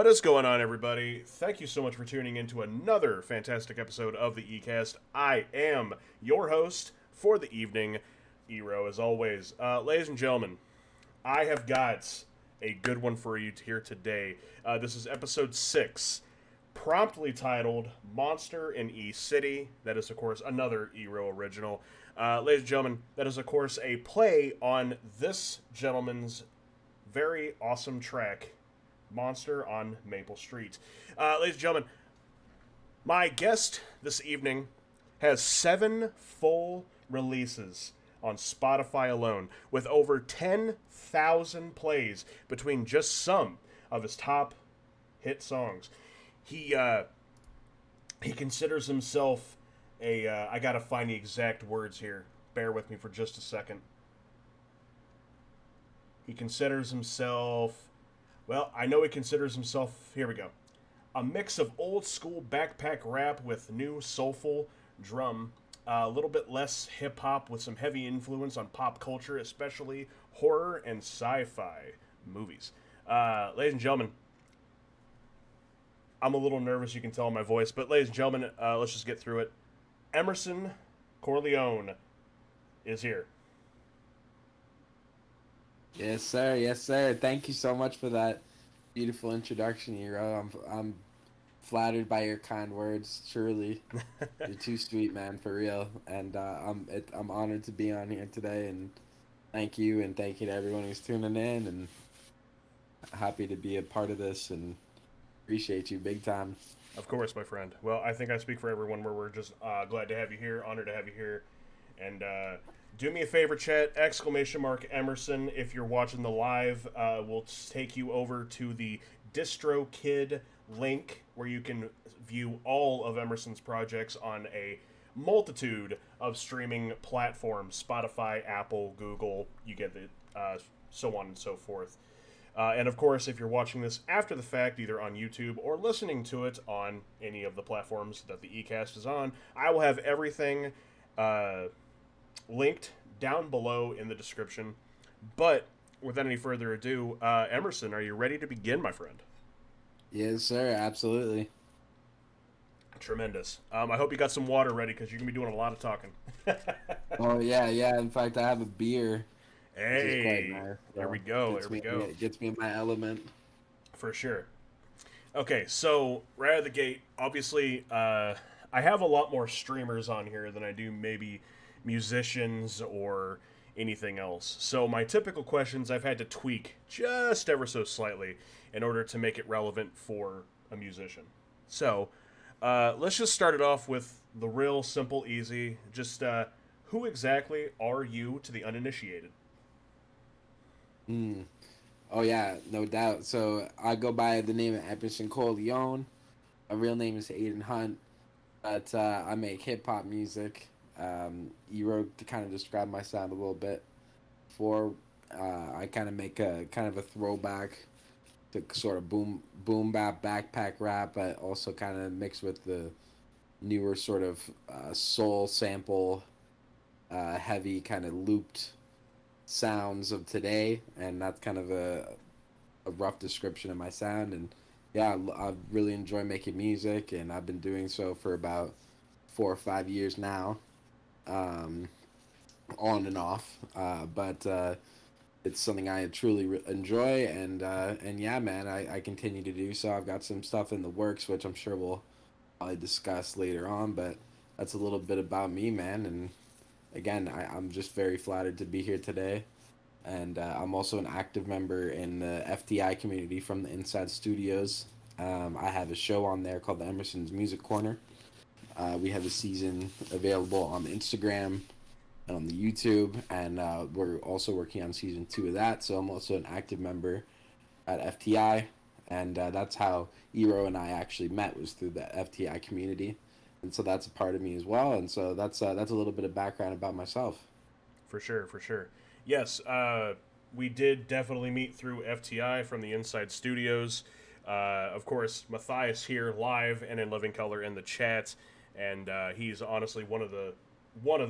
What is going on, everybody? Thank you so much for tuning in to another fantastic episode of the E Cast. I am your host for the evening, EROE, as always. Ladies and gentlemen, I have got a good one for you here today. This is episode 6, promptly titled Monster in E City. That is, of course, another EROE original. Ladies and gentlemen, that is, of course, a play on this gentleman's very awesome track, Monster on Maple Street. Ladies and gentlemen, my guest this evening has 7 full releases on Spotify alone, with over 10,000 plays between just some of his top hit songs. He considers himself a, I gotta find the exact words here. Bear with me for just a second. He considers himself, well, I know he considers himself, here we go, a mix of old school backpack rap with new soulful drum, a little bit less hip hop with some heavy influence on pop culture, especially horror and sci-fi movies. Ladies and gentlemen, I'm a little nervous, you can tell in my voice, but ladies and gentlemen, let's just get through it. Emerson Corelone is here. Yes, sir. Yes, sir. Thank you so much for that beautiful introduction, Hero. I'm flattered by your kind words. Truly, you're too sweet, man, for real. And I'm honored to be on here today. And thank you, and thank you to everyone who's tuning in. And happy to be a part of this, and appreciate you big time. Of course, my friend. Well, I think I speak for everyone where we're just glad to have you here, honored to have you here. And do me a favor, chat, ! Emerson. If you're watching the live, we'll take you over to the DistroKid link where you can view all of Emerson's projects on a multitude of streaming platforms: Spotify, Apple, Google, you get it, so on and so forth. And of course, if you're watching this after the fact, either on YouTube or listening to it on any of the platforms that the eCast is on, I will have everything linked down below in the description. But without any further ado, Emerson, are you ready to begin, my friend? Yes, sir. Absolutely. Tremendous. I hope you got some water ready because you're going to be doing a lot of talking. Oh, yeah, yeah. In fact, I have a beer. Hey, Nice. There we go. There we go. It gets me in my element. For sure. Okay, so right out of the gate, obviously, I have a lot more streamers on here than I do maybe musicians or anything else. So my typical questions I've had to tweak just ever so slightly in order to make it relevant for a musician. So let's just start it off with the real simple, easy. Just who exactly are you to the uninitiated? Oh, yeah, no doubt. So I go by the name of Emerson Corelone. My real name is Aiden Hunt, but I make hip-hop music. You wrote to kind of describe my sound a little bit. I kind of make a kind of a throwback to sort of boom bap backpack rap, but also kind of mixed with the newer sort of soul sample, heavy kind of looped sounds of today, and that's kind of a rough description of my sound. And yeah, I really enjoy making music, and I've been doing so for about 4 or 5 years now, on and off, but it's something I truly enjoy, and yeah, man, I continue to do so. I've got some stuff in the works, which I'm sure we'll probably discuss later on, but that's a little bit about me, man. And again, I'm just very flattered to be here today. And I'm also an active member in the FTI community from the Inside Studios. I have a show on there called the Emerson's Music Corner. We have a season available on Instagram and on the YouTube, and we're also working on season 2 of that. So I'm also an active member at FTI, and that's how EROE and I actually met, was through the FTI community. And so that's a part of me as well. And so that's a little bit of background about myself. For sure, for sure. Yes, we did definitely meet through FTI from the Inside Studios. Of course, Matthias here live and in living color in the chat, and he's honestly one of the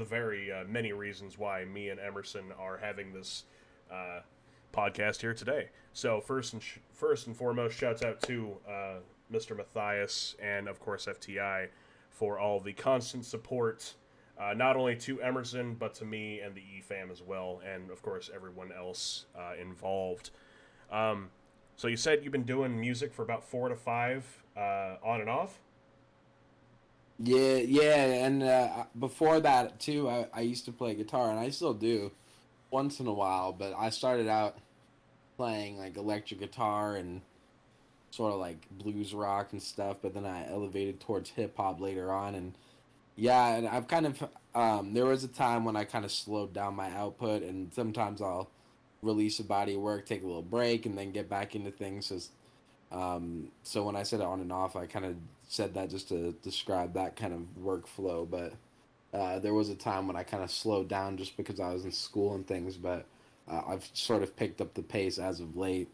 very many reasons why me and Emerson are having this podcast here today. So first and foremost, shouts out to Mr. Matthias and of course FTI for all the constant support, not only to Emerson but to me and the E fam as well, and of course everyone else involved. So you said you've been doing music for about 4 to 5 on and off. Yeah, and before that too, I used to play guitar, and I still do once in a while. But I started out playing like electric guitar and sort of like blues rock and stuff, but then I elevated towards hip hop later on, and yeah, and I've kind of there was a time when I kind of slowed down my output, and sometimes I'll release a body of work, take a little break, and then get back into things. So when I said on and off, I kind of said that just to describe that kind of workflow. But there was a time when I kind of slowed down just because I was in school and things. But I've sort of picked up the pace as of late,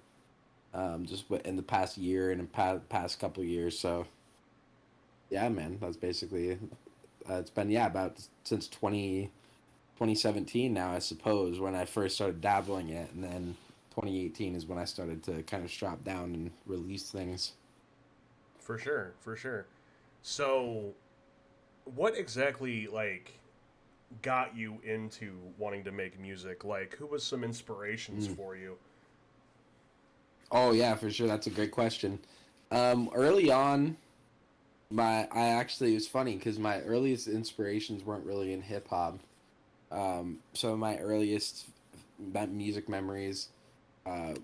just in the past year and in past couple of years. So yeah, man, that's basically it's been about since 2017 now, I suppose, when I first started dabbling it, and then 2018 is when I started to kind of strap down and release things. For sure, for sure. So, what exactly got you into wanting to make music? Like, who was some inspirations for you? Oh yeah, for sure. That's a great question. Early on, it's funny because my earliest inspirations weren't really in hip hop. Some of my earliest music memories uh,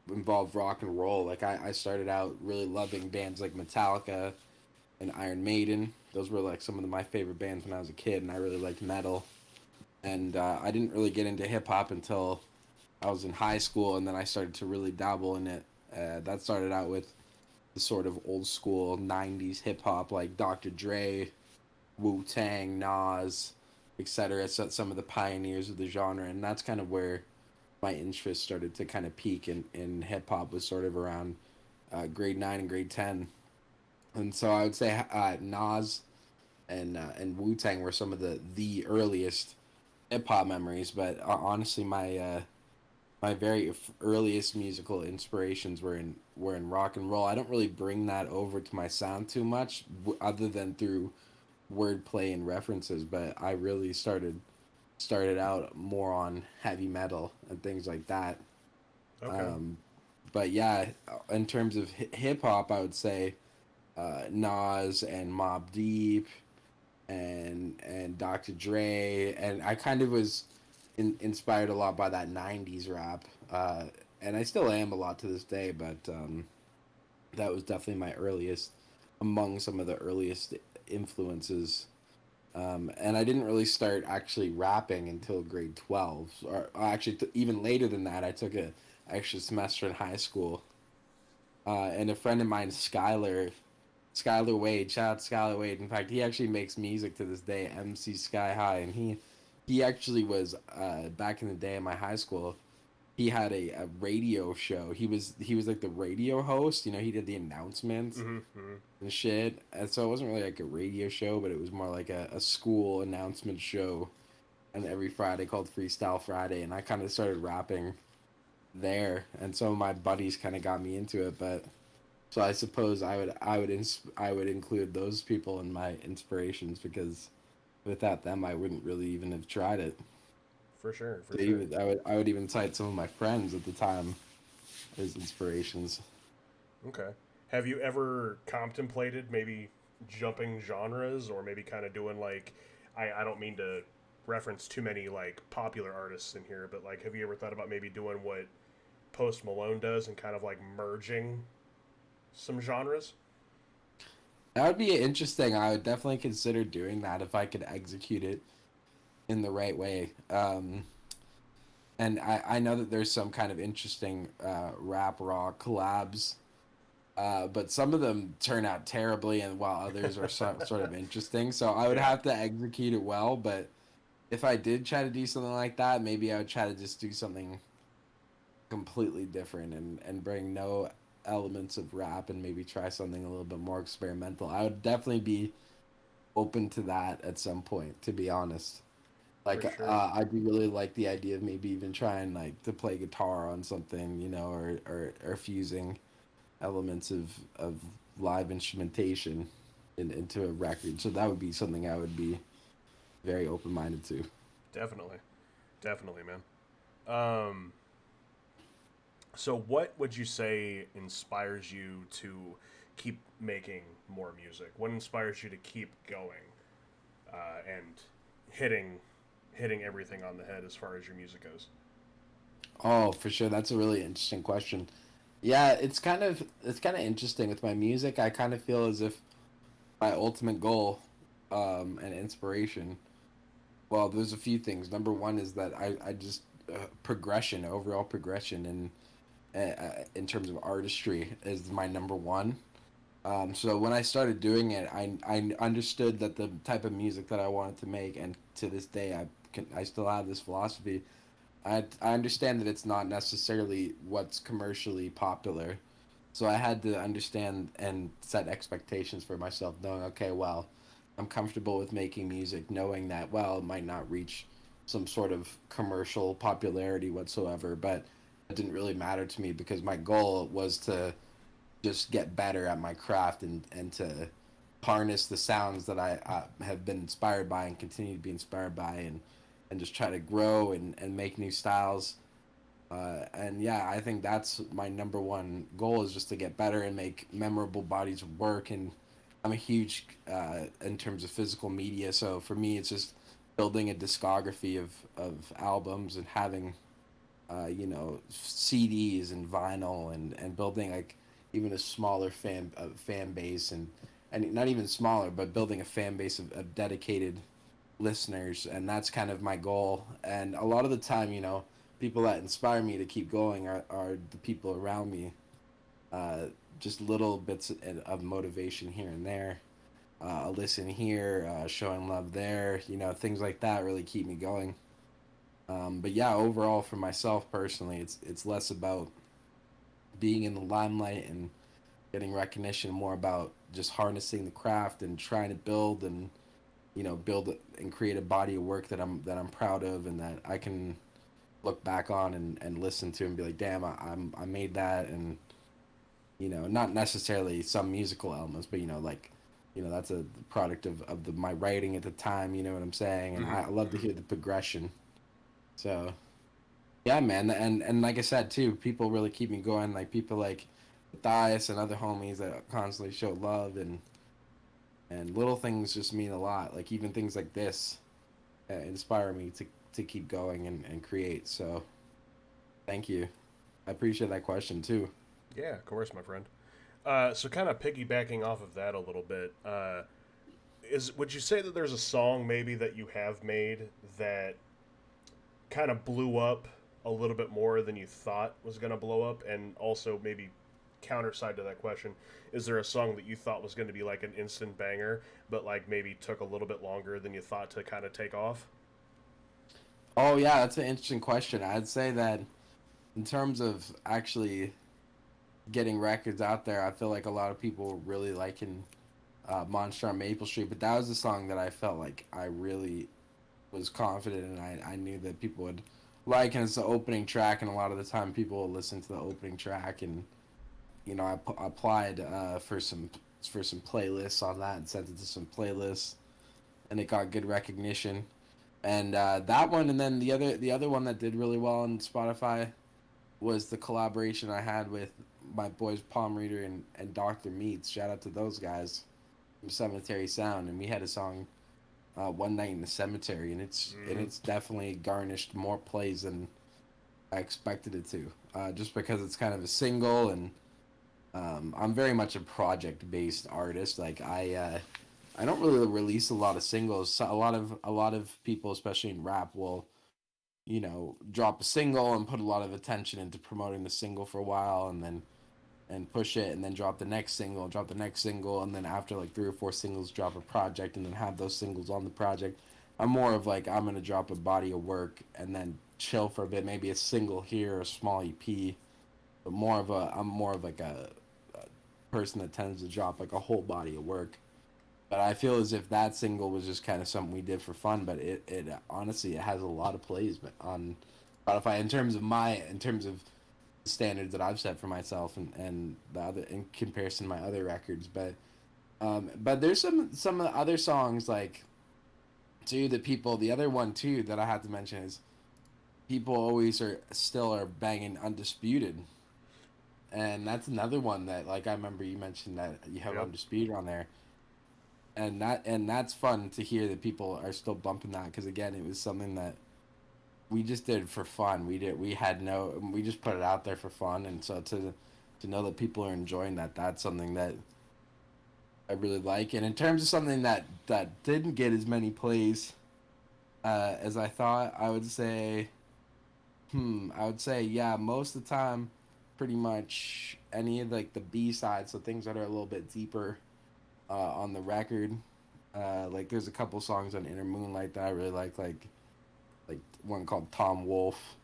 involved rock and roll. Like I started out really loving bands like Metallica and Iron Maiden. Those were like some of my favorite bands when I was a kid, and I really liked metal. And I didn't really get into hip hop until I was in high school, and then I started to really dabble in it. That started out with the sort of old school '90s hip hop, like Dr. Dre, Wu Tang, Nas, etc. So some of the pioneers of the genre, and that's kind of where my interest started to kind of peak in hip hop, was sort of around grade 9 and grade 10. And so I would say Nas and Wu Tang were some of the earliest hip hop memories. But honestly, my very earliest musical inspirations were in rock and roll. I don't really bring that over to my sound too much, other than through wordplay and references. But I really started out more on heavy metal and things like that. Okay. But yeah, in terms of hip hop, I would say Nas and Mobb Deep and Dr. Dre, and I kind of was inspired a lot by that '90s rap, and I still am a lot to this day. But that was definitely my earliest, among some of the earliest influences. And I didn't really start actually rapping until grade 12, or actually even later than that. I took a extra semester in high school, and a friend of mine, Skylar Wade, shout out to Skylar Wade. In fact, he actually makes music to this day, MC Sky High, and he actually was back in the day in my high school. He had a radio show. He was like the radio host. You know, he did the announcements and shit. And so it wasn't really like a radio show, but it was more like a school announcement show. And every Friday called Freestyle Friday, and I kind of started rapping there. And some of my buddies kind of got me into it. But so I suppose I would include those people in my inspirations, because without them I wouldn't really even have tried it. For sure, for So sure. I would even cite some of my friends at the time as inspirations. Okay. Have you ever contemplated maybe jumping genres, or maybe kind of doing I don't mean to reference too many popular artists in here, but have you ever thought about maybe doing what Post Malone does and kind of merging some genres? That would be interesting. I would definitely consider doing that if I could execute it in the right way. And I know that there's some kind of interesting rap rock collabs, but some of them turn out terribly, and while others are sort of interesting. So I would have to execute it well. But if I did try to do something like that, maybe I would try to just do something completely different and bring no elements of rap, and maybe try something a little bit more experimental. I would definitely be open to that at some point, to be honest. For Like sure. I do really like the idea of maybe even trying like to play guitar on something, or fusing elements of live instrumentation into a record. So that would be something I would be very open minded to. Definitely. Definitely, man. Um, so, what would you say inspires you to keep making more music? What inspires you to keep going and hitting hitting everything on the head as far as your music goes? Oh, for sure. That's a really interesting question. Yeah, it's kind of interesting with my music. I kind of feel as if my ultimate goal and inspiration. Well, there's a few things. Number one is that I just progression, overall progression, in terms of artistry is my number one. So when I started doing it, I understood that the type of music that I wanted to make, and to this day, I still have this philosophy. I understand that it's not necessarily what's commercially popular, so I had to understand and set expectations for myself, knowing, okay, well, I'm comfortable with making music, knowing that, well, it might not reach some sort of commercial popularity whatsoever, but it didn't really matter to me because my goal was to just get better at my craft and to harness the sounds that I have been inspired by and continue to be inspired by, and just try to grow and make new styles. And yeah, I think that's my number one goal is just to get better and make memorable bodies of work. And I'm a huge in terms of physical media, so for me, it's just building a discography of albums and having CDs and vinyl and building like even a smaller fan base and not even smaller, but building a fan base of dedicated listeners, and that's kind of my goal. And a lot of the time, people that inspire me to keep going are the people around me. Uh, just little bits of motivation here and there. A listen here, showing love there, things like that really keep me going. But yeah, overall for myself personally, it's less about being in the limelight and getting recognition, more about just harnessing the craft and trying to build and build and create a body of work that I'm proud of and that I can look back on and listen to and be like, damn, I made that. And not necessarily some musical elements, but like that's a product of my writing at the time. You know what I'm saying? And Mm-hmm. I love to Mm-hmm. hear the progression. So yeah, man, and like I said too, people really keep me going. Like people like Matthias and other homies that constantly show love, and little things just mean a lot. Like even things like this inspire me to keep going and create. So thank you. I appreciate that question too. Yeah, of course, my friend. So, kind of piggybacking off of that a little bit, is would you say that there's a song maybe that you have made that kind of blew up a little bit more than you thought was going to blow up? And also, maybe counter side to that question, is there a song that you thought was going to be like an instant banger, but like maybe took a little bit longer than you thought to kind of take off? Oh yeah, that's an interesting question. I'd say that in terms of actually getting records out there, I feel like a lot of people were really liking Monster on Maple Street, but that was the song that I felt like I really was confident and I knew that people would like, and it's the opening track, and a lot of the time people will listen to the opening track, and I applied for some playlists on that and sent it to some playlists, and it got good recognition. And that one, and then the other one that did really well on Spotify was the collaboration I had with my boys Palm Reader and Dr. Meats. Shout out to those guys from Cemetery Sound, and we had a song One Night in the Cemetery, and Mm-hmm. it's definitely garnished more plays than I expected it to. Just because it's kind of a single, and I'm very much a project based artist. Like I don't really release a lot of singles. So a lot of people, especially in rap, will drop a single and put a lot of attention into promoting the single for a while, and push it, and then drop the next single, and drop the next single, and then after like three or four singles, drop a project, and then have those singles on the project. I'm more of like I'm gonna drop a body of work and then chill for a bit, maybe a single here, a small EP, but I'm more of like a person that tends to drop like a whole body of work. But I feel as if that single was just kind of something we did for fun. But it honestly it has a lot of plays, but on Spotify in terms of the standards that I've set for myself and the other in comparison to my other records. But there's some of the other songs like too that people the other one too that I have to mention is people always are banging Undisputed. And that's another one that like I remember you mentioned that you have Yep. Undisputed on there. And that's fun to hear that people are still bumping that because again it was something that we just did for fun. We just put it out there for fun, and so to know that people are enjoying that's something that I really like. And in terms of something that didn't get as many plays as I thought, I would say yeah, most of the time, pretty much any of like the B sides, so things that are a little bit deeper on the record. Like there's a couple songs on Inner Moonlight that I really like one called Tom Wolf,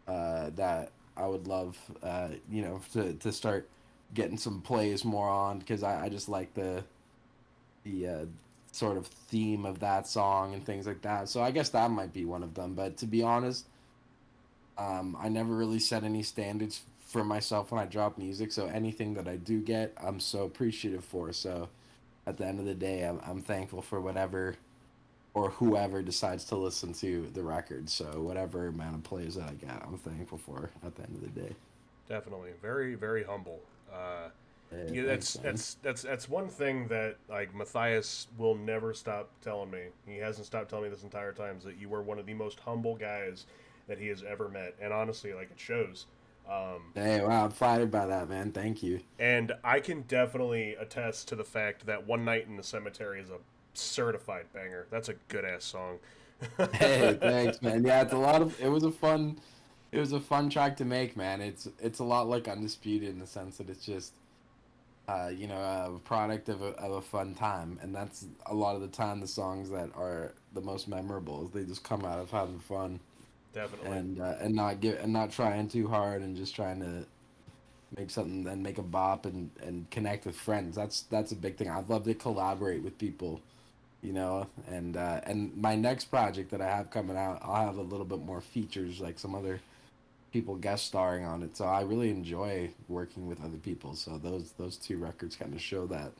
that I would love, to start getting some plays more on because I just like the sort of theme of that song and things like that. So I guess that might be one of them. But to be honest, I never really set any standards for myself when I drop music. So anything that I do get, I'm so appreciative for. So at the end of the day, I'm thankful for whatever or whoever decides to listen to the record. So whatever amount of plays that I get, I'm thankful for at the end of the day. Definitely, very very humble. Yeah, Thanks, man. that's one thing that like Matthias will never stop telling me. He hasn't stopped telling me this entire time is that you were one of the most humble guys that he has ever met, and honestly, like it shows. Hey, wow, I'm flattered by that, man. Thank you. And I can definitely attest to the fact that One Night in the Cemetery is a certified banger. That's a good ass song. Hey, thanks, man. Yeah, it was a fun track to make, man. It's a lot like Undisputed in the sense that it's just a product of a fun time, and that's a lot of the time the songs that are the most memorable. They just come out of having fun Definitely. and not trying too hard and just trying to make something and make a bop and connect with friends. That's a big thing. I'd love to collaborate with people, and my next project that I have coming out, I'll have a little bit more features, like some other people guest starring on it. So I really enjoy working with other people. So those two records kind of show that.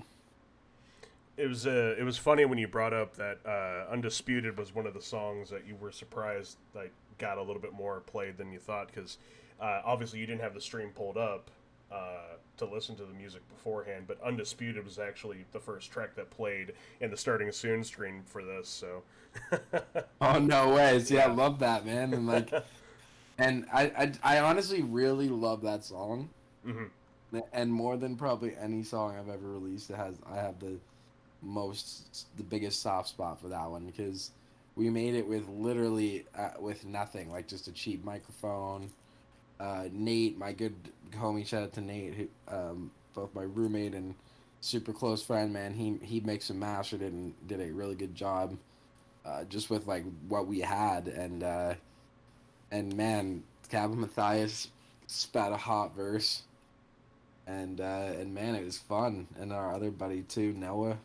It was funny when you brought up that Undisputed was one of the songs that you were surprised like got a little bit more played than you thought because obviously you didn't have the stream pulled up to listen to the music beforehand, but Undisputed was actually the first track that played in the starting soon screen for this. So Oh no way! See, I yeah. love that, man, and like, and I honestly really love that song, Hmm. and more than probably any song I've ever released, I have the biggest soft spot for that one because we made it with literally with nothing, like just a cheap microphone. Nate, my good homie, shout out to Nate, who, both my roommate and super close friend, man. He mixed and mastered it and did a really good job, just with like what we had, and man, Calvin Matthias spat a hot verse, and man, it was fun. And our other buddy too, Noah,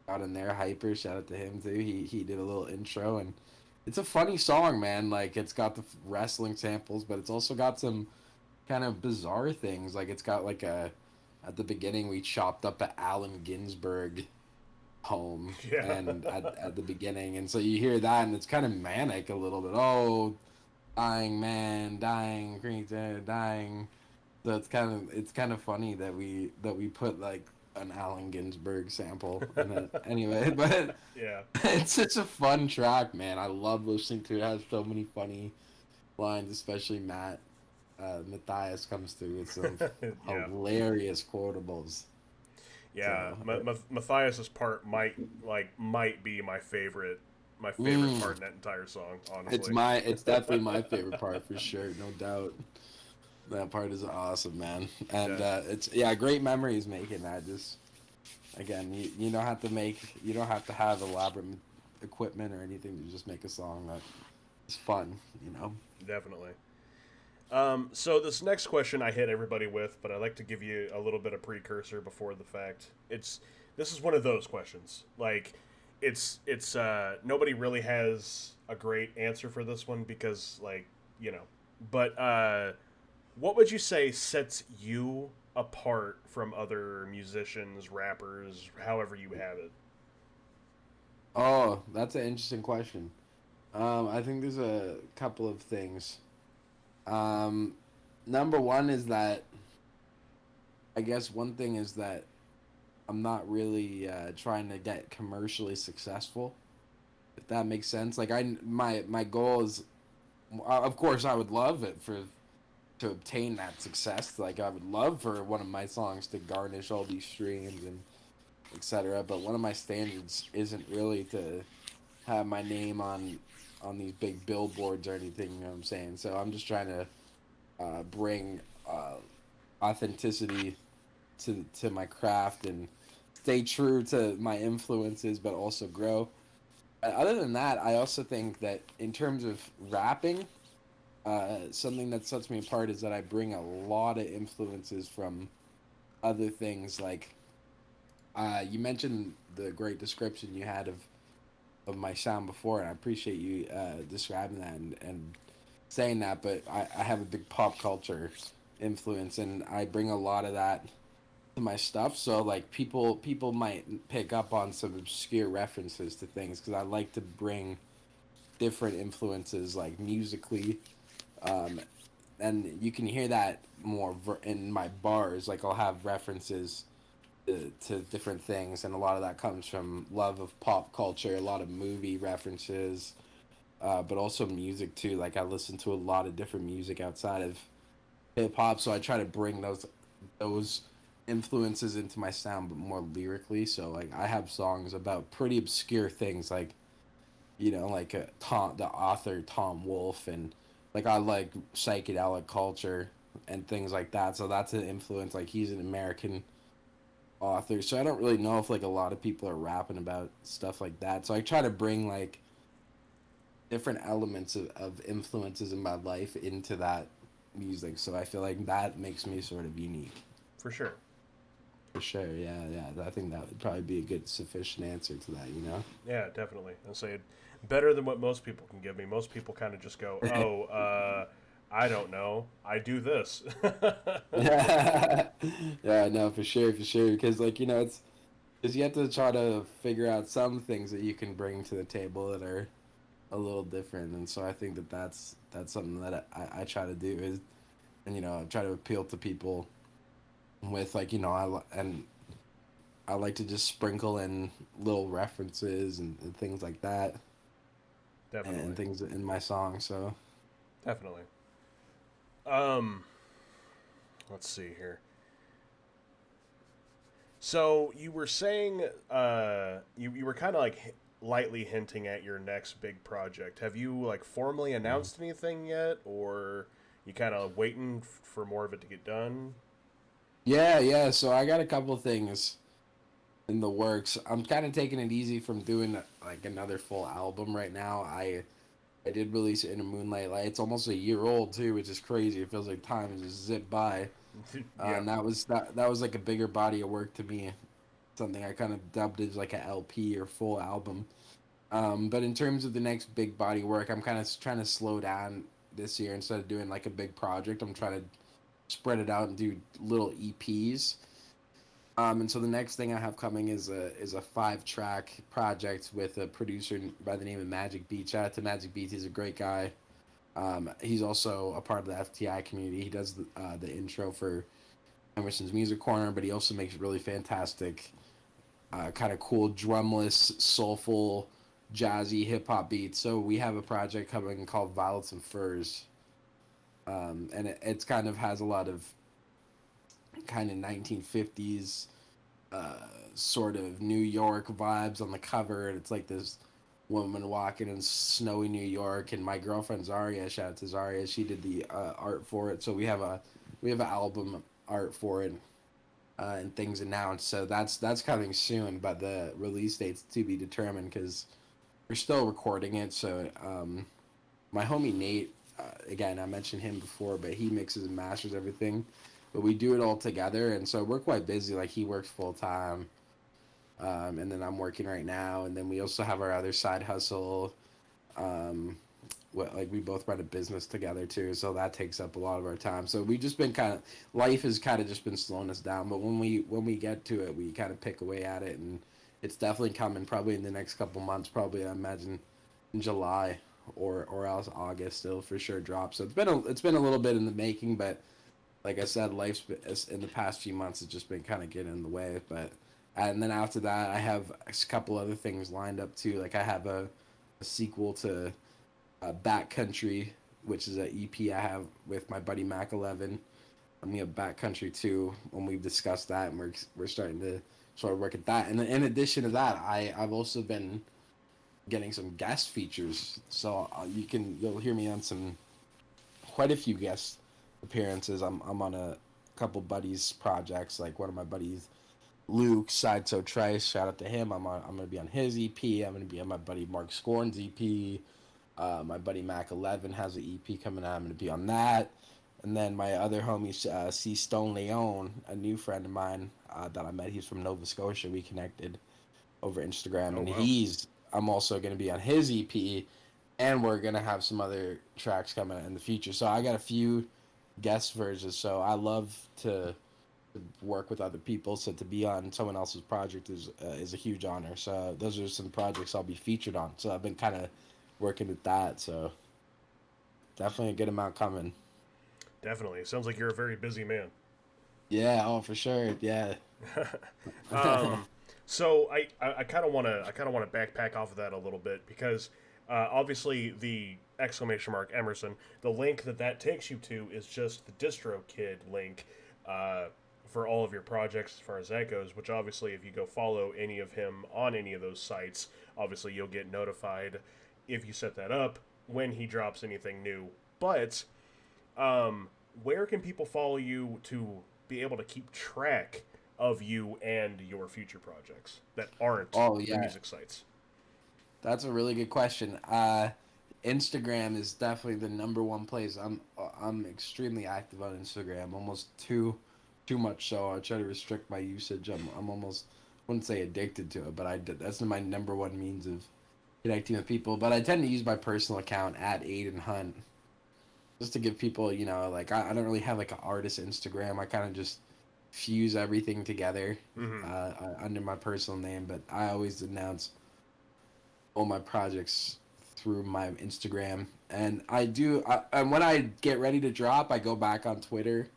got in there, hyper. Shout out to him too. He did a little intro, and it's a funny song, man. Like it's got the wrestling samples, but it's also got some kind of bizarre things. Like it's got like a at the beginning we chopped up a Allen Ginsberg home Yeah. and at the beginning, and so you hear that, and it's kind of manic a little bit. Oh, dying man, dying creature, dying. So it's kind of funny that we put like an Allen Ginsberg sample in it. Anyway, but Yeah. it's such a fun track, man. I love listening to it. It has so many funny lines, especially Matthias comes through with some Yeah. hilarious quotables. Yeah. So, Matthias's part might be my favorite part in that entire song. Honestly. it's definitely my favorite part for sure, no doubt. That part is awesome, man. And Yeah. it's yeah, great memories making that. Just again, you don't have to you don't have to have elaborate equipment or anything to just make a song that is fun, you know. Definitely. So this next question I hit everybody with, but I like to give you a little bit of precursor before the fact. It's this is one of those questions. Like, it's nobody really has a great answer for this one because, like, you know. But what would you say sets you apart from other musicians, rappers, however you have it? Oh, that's an interesting question. I think there's a couple of things. Um, Number one is that I guess one thing is that I'm not really trying to get commercially successful, if that makes sense. Like my goal is, of course, I would love it for to obtain that success. Like I would love for one of my songs to garnish all these streams and etc. But one of my standards isn't really to have my name on these big billboards or anything. You know what I'm saying? So I'm just trying to bring authenticity to my craft and stay true to my influences, but also grow. Other than that, I also think that in terms of rapping, something that sets me apart is that I bring a lot of influences from other things. Like you mentioned the great description you had of my sound before, and I appreciate you describing that and saying that. But I have a big pop culture influence, and I bring a lot of that to my stuff. So like people might pick up on some obscure references to things because I like to bring different influences like musically, um, and you can hear that more in my bars. Like I'll have references to different things, and a lot of that comes from love of pop culture, a lot of movie references, but also music too. Like I listen to a lot of different music outside of hip hop, so I try to bring those influences into my sound, but more lyrically. So like I have songs about pretty obscure things, like like the author Tom Wolfe, and like I like psychedelic culture and things like that. So that's an influence. Like he's an American author, so I don't really know if like a lot of people are rapping about stuff like that. So I try to bring like different elements of influences in my life into that music. So I feel like that makes me sort of unique. For sure. For sure, yeah, yeah. I think that would probably be a good sufficient answer to that, you know? Yeah, definitely. I'll say it better than what most people can give me. Most people kind of just go, "Oh, I don't know. I do this." Yeah, yeah, no, for sure. Because like it's because you have to try to figure out some things that you can bring to the table that are a little different, and so I think that that's something that I try to do is, and I try to appeal to people with like and I like to just sprinkle in little references and things like that Definitely. and things in my song. So Definitely. Um, let's see here. So you were saying, you were kind of like lightly hinting at your next big project. Have you like formally announced anything yet, or you kind of waiting for more of it to get done? yeah, yeah. So I got a couple things in the works. I'm kind of taking it easy from doing like another full album right now. I did release it in a Moonlight Light. It's almost a year old too, which is crazy. It feels like time has just zipped by. Yeah, And that was like a bigger body of work to me. Something I kind of dubbed as like a LP or full album. But in terms of the next big body work, I'm kind of trying to slow down this year instead of doing like a big project. I'm trying to spread it out and do little EPs. And so the next thing I have coming is a 5-track project with a producer by the name of Magic Beat. Shout out to Magic Beat. He's a great guy. He's also a part of the FTI community. He does the intro for Emerson's Music Corner, but he also makes really fantastic, kind of cool drumless, soulful, jazzy hip hop beats. So we have a project coming called Violets and Furs, and it's kind of has a lot of kind of 1950s uh, sort of New York vibes on the cover. And it's like this woman walking in snowy New York, and my girlfriend Zaria, shout out to Zaria, she did the art for it. So we have an album art for it, and things announced. So that's coming soon, but the release date's to be determined because we're still recording it. So my homie Nate, again, I mentioned him before, but he mixes and masters everything. But we do it all together, and so we're quite busy. Like he works full time, and then I'm working right now, and then we also have our other side hustle. Like we both run a business together too, so that takes up a lot of our time. So we just been kind of life has kind of just been slowing us down. But when we get to it, we kind of pick away at it, and it's definitely coming. Probably in the next couple months. Probably I imagine in July or else August. It'll for sure drop. So it's been a little bit in the making, but like I said, life's been, in the past few months has just been kind of getting in the way. But and then after that, I have a couple other things lined up too. Like I have a sequel to Backcountry, which is an EP I have with my buddy Mac 11. And we have Backcountry 2 when we've discussed that, and we're starting to sort of work at that. And in addition to that, I've also been getting some guest features, so you'll hear me on quite a few guest appearances. I'm on a couple buddies projects, like one of my buddies Luke Side So Trice, shout out to him. I'm gonna be on his EP. I'm gonna be on my buddy Mark Scorn's EP. My buddy Mac 11 has an EP coming out. I'm going to be on that. And then my other homie, C Stone Leone, a new friend of mine that I met. He's from Nova Scotia. We connected over Instagram. Oh, and wow. I'm also going to be on his EP. And we're going to have some other tracks coming out in the future. So I got a few guest versions. So I love to work with other people. So to be on someone else's project is a huge honor. So those are some projects I'll be featured on. So I've been kind of working at that, so definitely a good amount coming. Definitely. It sounds like you're a very busy man. Yeah, oh for sure. Yeah. um, so I kind of want to backpack off of that a little bit because obviously the exclamation mark Emerson, the link that takes you to is just the DistroKid link for all of your projects as far as that goes. Which obviously, if you go follow any of him on any of those sites, obviously you'll get notified if you set that up when he drops anything new. But where can people follow you to be able to keep track of you and your future projects that aren't the music sites? That's a really good question. Instagram is definitely the number one place. I'm extremely active on Instagram, almost too much so. I try to restrict my usage. I'm almost, wouldn't say addicted to it, but that's my number one means of connecting with people. But I tend to use my personal account at Aiden Hunt just to give people, like I don't really have like an artist Instagram. I kind of just fuse everything together under my personal name. But I always announce all my projects through my Instagram, and and when I get ready to drop, I go back on Twitter.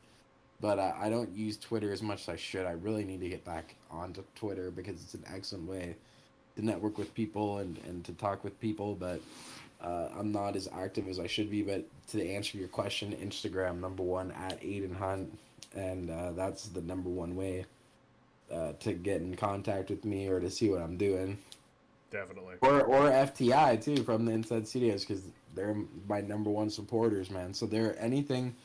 But I don't use Twitter as much as I should. I really need to get back onto Twitter because it's an excellent way to network with people and to talk with people, but I'm not as active as I should be. But to answer your question, Instagram number one at Aiden Hunt, and that's the number one way to get in contact with me or to see what I'm doing. Definitely. Or FTI too from the Inside Studios, because they're my number one supporters, man. So they're anything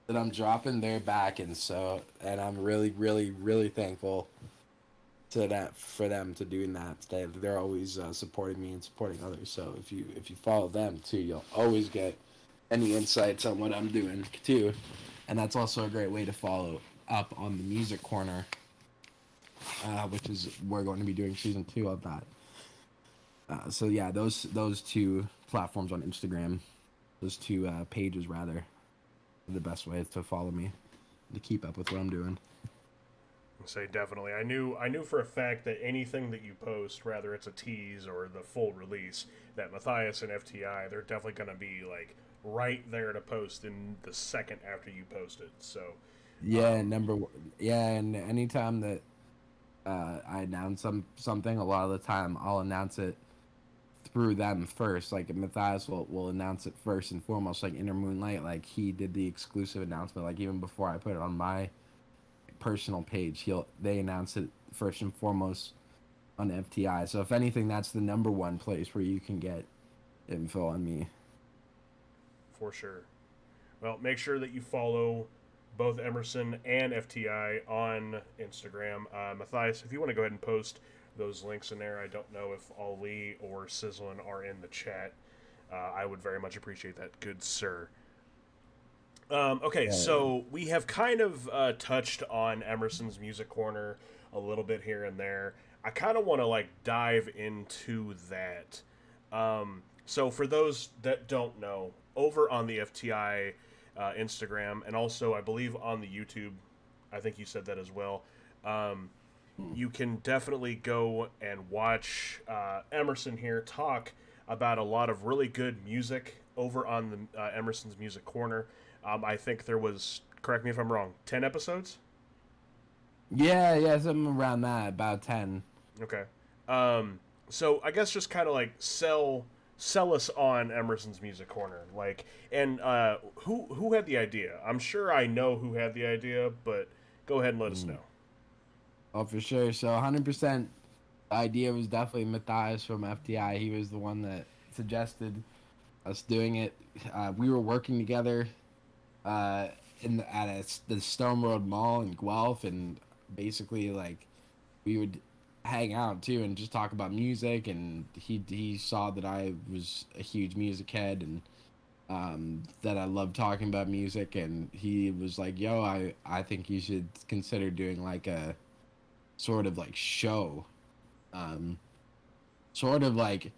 that I'm dropping, they're backing. And I'm really, really, really thankful for them to doing that. They're always supporting me and supporting others. So if you follow them too, you'll always get any insights on what I'm doing too. And that's also a great way to follow up on the Music Corner, which is we're going to be doing season 2 of that. So yeah, those two platforms on Instagram, those two pages rather, are the best way to follow me, to keep up with what I'm doing. Say definitely. I knew for a fact that anything that you post, whether it's a tease or the full release, that Matthias and FTI, they're definitely going to be like right there to post in the second after you post it. So yeah, and anytime that I announce something, a lot of the time I'll announce it through them first. Like Matthias will announce it first and foremost, like Inner Moonlight. Like he did the exclusive announcement, like even before I put it on my personal page, they announce it first and foremost on FTI. So if anything, that's the number one place where you can get info on me. For sure. Well, make sure that you follow both Emerson and FTI on Instagram. Matthias, if you want to go ahead and post those links in there, I don't know if Ali or Sizzlin are in the chat. I would very much appreciate that, good sir. Okay, so we have kind of touched on Emerson's Music Corner a little bit here and there. I kind of want to like dive into that. So for those that don't know, over on the FTI Instagram, and also I believe on the YouTube, I think you said that as well. You can definitely go and watch Emerson here talk about a lot of really good music over on the Emerson's Music Corner. I think there was, correct me if I'm wrong, 10 episodes? Yeah, something around that, about 10. Okay. So I guess just kind of like sell us on Emerson's Music Corner, like, and who had the idea? I'm sure I know who had the idea, but go ahead and let us know. Oh, for sure. So 100%, the idea was definitely Matthias from FTI. He was the one that suggested us doing it. We were working together at the Stone Road Mall in Guelph, and basically like we would hang out too and just talk about music. And he saw that I was a huge music head, and that I love talking about music, and he was like, "Yo, I think you should consider doing like a sort of like show, um, sort of like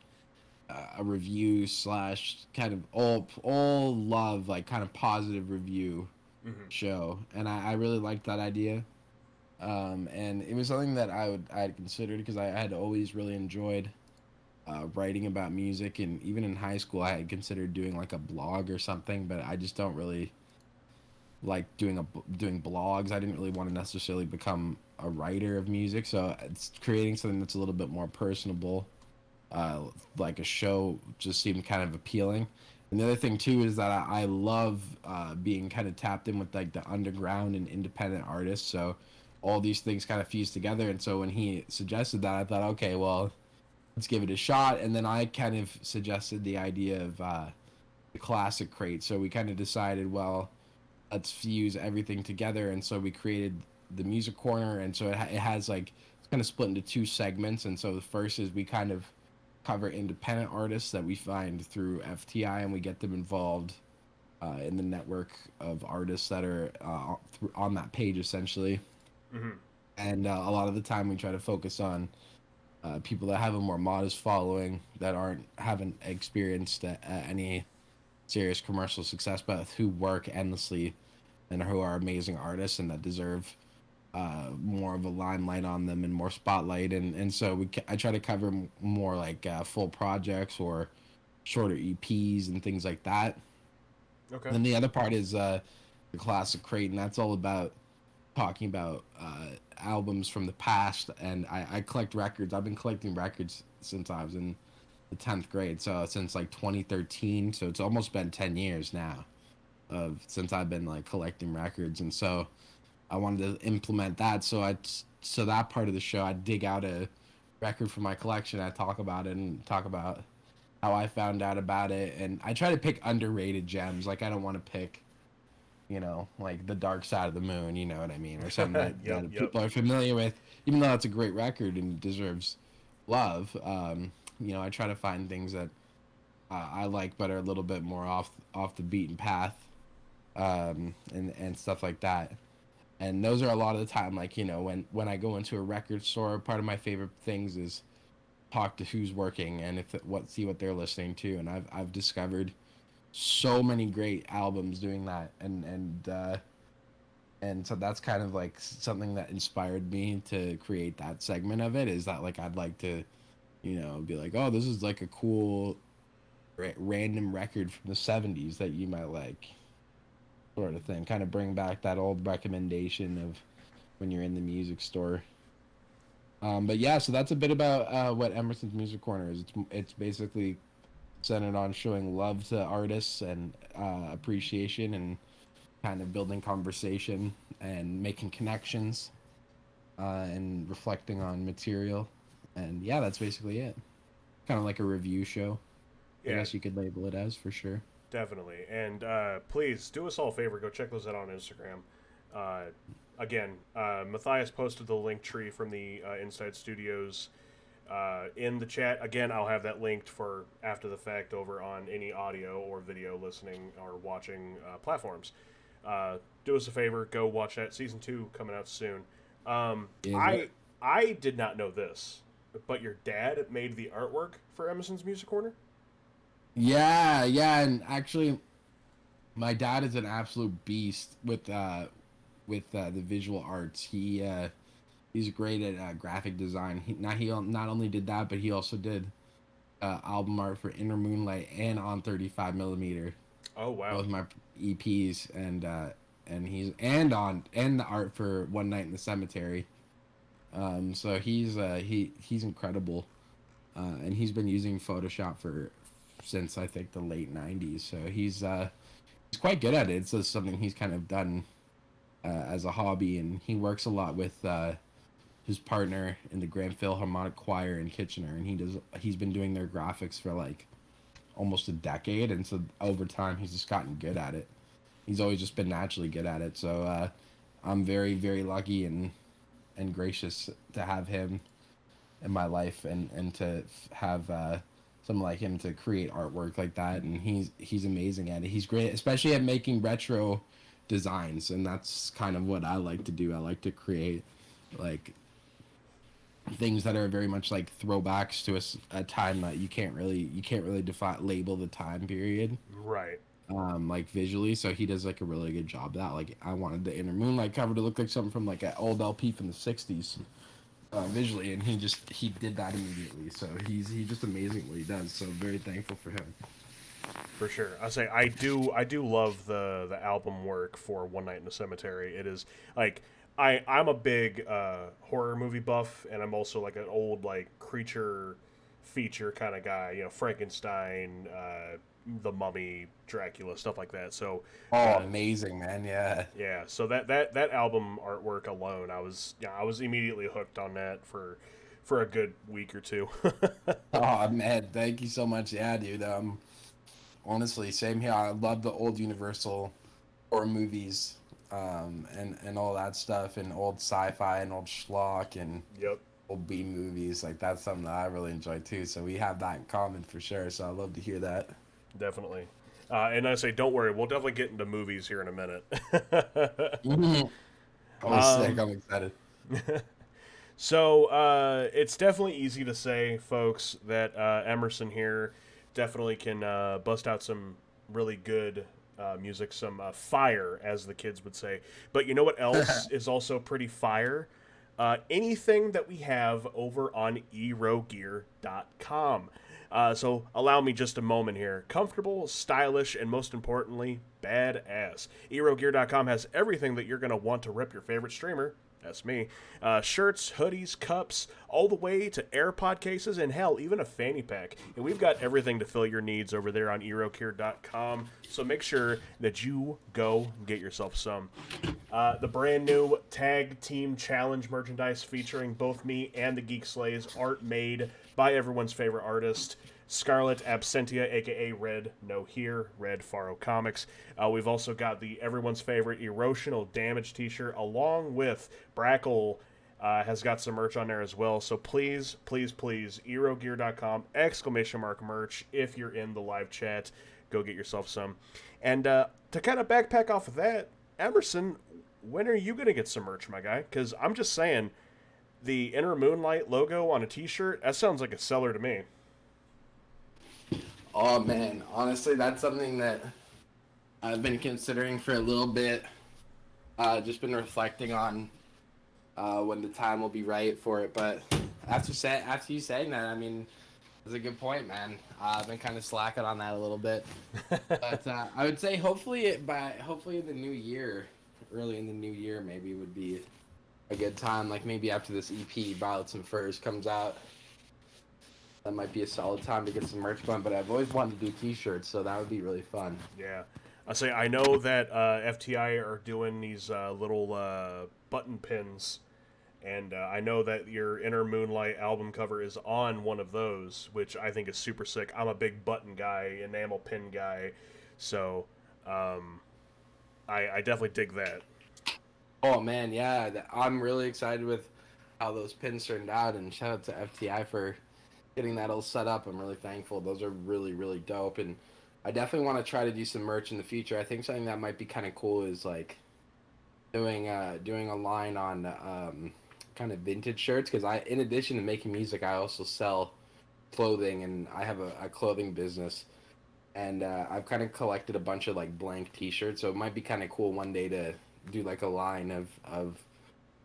a review slash kind of all love, like kind of positive review Mm-hmm. show." And I really liked that idea. And it was something that I had considered because I had always really enjoyed writing about music, and even in high school I had considered doing like a blog or something, but I just don't really like doing blogs. I didn't really want to necessarily become a writer of music, so it's creating something that's a little bit more personable, like a show, just seemed kind of appealing. And the other thing too is that I love being kind of tapped in with like the underground and independent artists. So all these things kind of fuse together. And so when he suggested that, I thought, okay, well, let's give it a shot. And then I kind of suggested the idea of the classic crate. So we kind of decided, well, let's fuse everything together. And so we created the music corner. And so it has like, it's kind of split into two segments. And so the first is we kind of cover independent artists that we find through FTI, and we get them involved in the network of artists that are on that page essentially. Mm-hmm. And a lot of the time we try to focus on people that have a more modest following, that haven't experienced any serious commercial success, but who work endlessly and who are amazing artists and that deserve more of a limelight on them and more spotlight. And so I try to cover more like full projects or shorter EPs and things like that. Okay. And then the other part is the classic crate, and that's all about talking about albums from the past. And I collect records. I've been collecting records since I was in the 10th grade, so since like 2013. So it's almost been 10 years now since I've been like collecting records. And so I wanted to implement that. So that part of the show, I dig out a record from my collection. I talk about it and talk about how I found out about it. And I try to pick underrated gems. Like I don't want to pick, like The Dark Side of the Moon, you know what I mean? Or something that people are familiar with, even though it's a great record and deserves love. I try to find things that I like, but are a little bit more off the beaten path, and stuff like that. And those are a lot of the time, like, when I go into a record store, part of my favorite things is talk to who's working and see what they're listening to. And I've discovered so many great albums doing that. And so that's kind of like something that inspired me to create that segment of it, is that like, I'd like to, be like, oh, this is like a cool random record from the 70s that you might like, sort of thing. Kind of bring back that old recommendation of when you're in the music store. But yeah, so that's a bit about what Emerson's Music Corner is. It's basically centered on showing love to artists and appreciation, and kind of building conversation and making connections, and reflecting on material. And yeah, that's basically it. Kind of like a review show. I Yeah, guess you could label it as, for sure. definitely. And please do us all a favor. Go check those out on Instagram. Again, Matthias posted the link tree from the Inside Studios in the chat. Again, I'll have that linked for after the fact over on any audio or video listening or watching platforms. Do us a favor. Go watch that. Season 2 coming out soon. Yeah, I I did not know this, but your dad made the artwork for Emerson's Music Corner? Yeah, yeah, and actually, my dad is an absolute beast with the visual arts. He's great at graphic design. He not only did that, but he also did album art for Inner Moonlight and on 35 millimeter, Oh, wow. both my EPs, and he's and the art for One Night in the Cemetery. So he's incredible, and he's been using Photoshop for since I think the late '90s. So he's quite good at it. It's just something he's kind of done as a hobby, and he works a lot with his partner in the Grand Philharmonic Choir in Kitchener, and he's been doing their graphics for like almost a decade, and so over time he's just gotten good at it. He's always just been naturally good at it. So I'm very very lucky and gracious to have him in my life, and to have someone like him to create artwork like that. And he's amazing at it. He's great, especially at making retro designs, and that's kind of what I like to do. I like to create like things that are very much like throwbacks to a time that you can't really define label the time period Right. like visually. So he does like a really good job of that. Like I wanted the Inner Moonlight cover to look like something from like an old LP from the 60s visually, and he did that immediately. So he just amazing at what he does. So very thankful for him. For sure. I do love the album work for One Night in the Cemetery. It is like I'm a big horror movie buff, and I'm also like an old like creature feature kind of guy. You know, Frankenstein, the Mummy, Dracula, stuff like that. So Amazing, man. Yeah. yeah. So that album artwork alone, I was immediately hooked on that for a good week or two. Oh man, thank you so much. Yeah, dude. Honestly, same here. I love the old Universal horror movies, and all that stuff, and old sci-fi, and old schlock, and Yep. old B movies. Like that's something that I really enjoy too. So we have that in common for sure. So I love to hear that. Definitely. And I say, don't worry, we'll definitely get into movies here in a minute. Oh, sick! I'm excited. So it's definitely easy to say, folks, that Emerson here definitely can bust out some really good music, some fire, as the kids would say. But you know what else is also pretty fire? Anything that we have over on erogear.com. So allow me just a moment here. Comfortable, stylish, and most importantly, badass. erogear.com has everything that you're going to want to rip your favorite streamer. That's me. Shirts, hoodies, cups, all the way to AirPod cases, and hell, even a fanny pack. And we've got everything to fill your needs over there on erogear.com. So make sure that you go get yourself some. The brand new Tag Team Challenge merchandise featuring both me and the Geek Slays, art made by everyone's favorite artist, Scarlet Absentia, aka Red No Here, Red Faro Comics. We've also got the everyone's favorite Erosional Damage t-shirt, along with Brackle has got some merch on there as well. So please, please, please, erogear.com, exclamation mark merch. If you're in the live chat, go get yourself some. And to kind of backpack off of that, Emerson, when are you going to get some merch, my guy? Because I'm just saying, the Inner Moonlight logo on a t-shirt, that sounds like a seller to me. Oh man, honestly, that's something that I've been considering for a little bit. Just been reflecting on when the time will be right for it. But after you saying that, I mean, that's a good point, man. I've been kind of slacking on that a little bit. But I would say hopefully in the new year, early in the new year, maybe would be a good time. Like maybe after this EP, Violets and Furs, comes out. That might be a solid time to get some merch going, but I've always wanted to do t-shirts, so that would be really fun. Yeah. I know that FTI are doing these little button pins, and I know that your Inner Moonlight album cover is on one of those, which I think is super sick. I'm a big button guy, enamel pin guy, so I definitely dig that. Oh, man, yeah. I'm really excited with how those pins turned out, and shout out to FTI for getting that all set up. I'm really thankful. Those are really, really dope, and I definitely want to try to do some merch in the future. I think something that might be kind of cool is like doing a line on kind of vintage shirts because in addition to making music, I also sell clothing, and I have a clothing business. And I've kind of collected a bunch of like blank T-shirts, so it might be kind of cool one day to do like a line of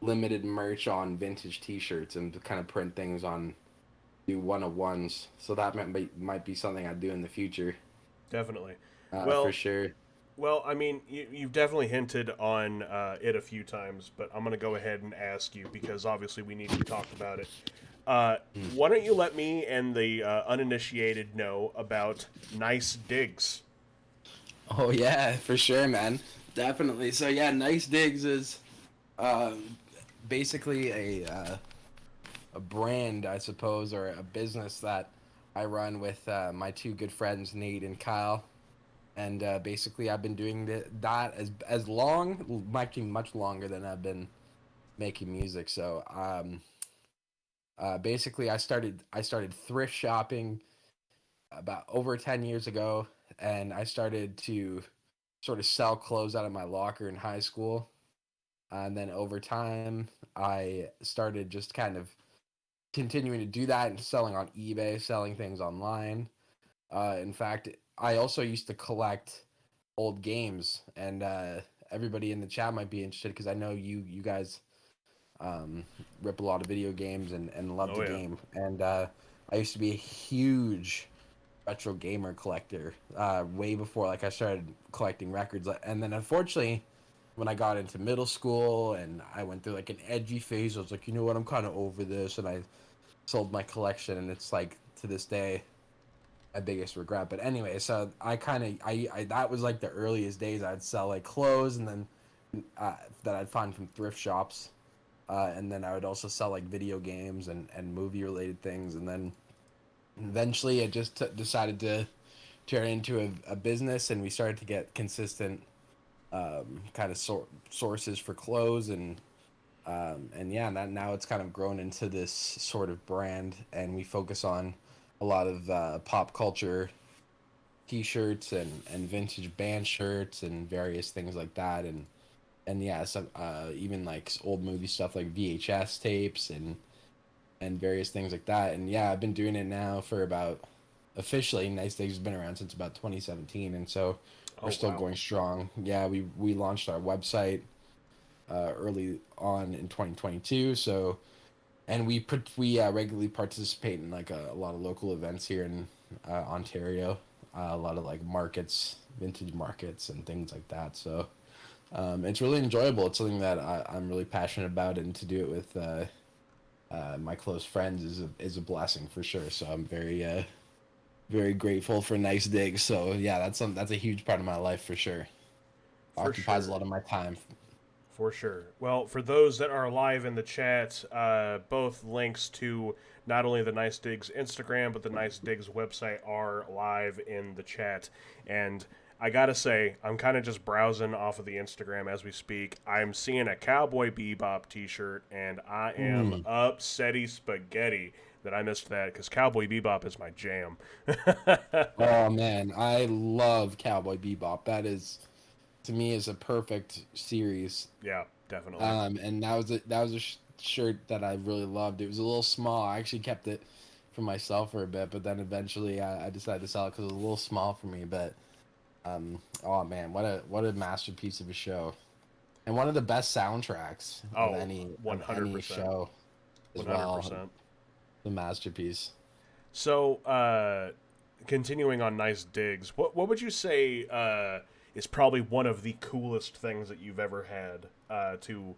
limited merch on vintage T-shirts and to kind of print things on, do one-of-ones. So that might be something I do in the future. Definitely. For Well, sure. well, I mean, you've definitely hinted on it a few times, but I'm going to go ahead and ask you because obviously we need to talk about it. Why don't you let me and the uninitiated know about Nice Digs? Oh yeah, for sure, man. Definitely. So yeah, Nice Digs is uh, basically a brand, I suppose, or a business that I run with my two good friends, Nate and Kyle. And basically, I've been doing that as long, much longer than I've been making music. So basically, I started thrift shopping about over 10 years ago, and I started to sort of sell clothes out of my locker in high school. And then over time, I started just kind of continuing to do that and selling on eBay, selling things online. In fact, I also used to collect old games, and everybody in the chat might be interested because I know you guys um, rip a lot of video games and love Oh the yeah. game. And I used to be a huge retro gamer collector way before like I started collecting records. And then unfortunately, when I got into middle school and I went through like an edgy phase, I was like, you know what, I'm kind of over this, and I sold my collection, and it's like to this day my biggest regret. But anyway, so I kind of I that was like the earliest days. I'd sell like clothes, and then that I'd find from thrift shops, and then I would also sell like video games and movie related things, and then eventually I just decided to turn it into a business, and we started to get consistent kind of sources for clothes, and yeah, that now it's kind of grown into this sort of brand, and we focus on a lot of pop culture T-shirts and vintage band shirts and various things like that, and yeah, some even like old movie stuff like VHS tapes and various things like that. And yeah, I've been doing it now for about, officially Nice Things has been around since about 2017, and so we're Oh still wow. going strong. Yeah, we launched our website early on in 2022. So, and we regularly participate in like a lot of local events here in Ontario, a lot of like markets, vintage markets, and things like that. So, it's really enjoyable. It's something that I'm really passionate about, and to do it with my close friends is a blessing for sure. So I'm very grateful for Nice Digs. So yeah, that's a huge part of my life for sure. For Occupies a sure. lot of my time. For sure. Well, for those that are live in the chat, both links to not only the Nice Digs Instagram but the Nice Digs website are live in the chat. And I gotta say, I'm kind of just browsing off of the Instagram as we speak. I'm seeing a Cowboy Bebop T-shirt, and I am Mm. upsetty spaghetti that I missed that because Cowboy Bebop is my jam. Oh man, I love Cowboy Bebop. That is, to me, is a perfect series. Yeah, definitely. And that was a shirt that I really loved. It was a little small. I actually kept it for myself for a bit, but then eventually I decided to sell it because it was a little small for me. But oh man, what a masterpiece of a show, and one of the best soundtracks of Oh, any 100%. show as well. 100%. The masterpiece. So, continuing on Nice Digs, what would you say is probably one of the coolest things that you've ever had to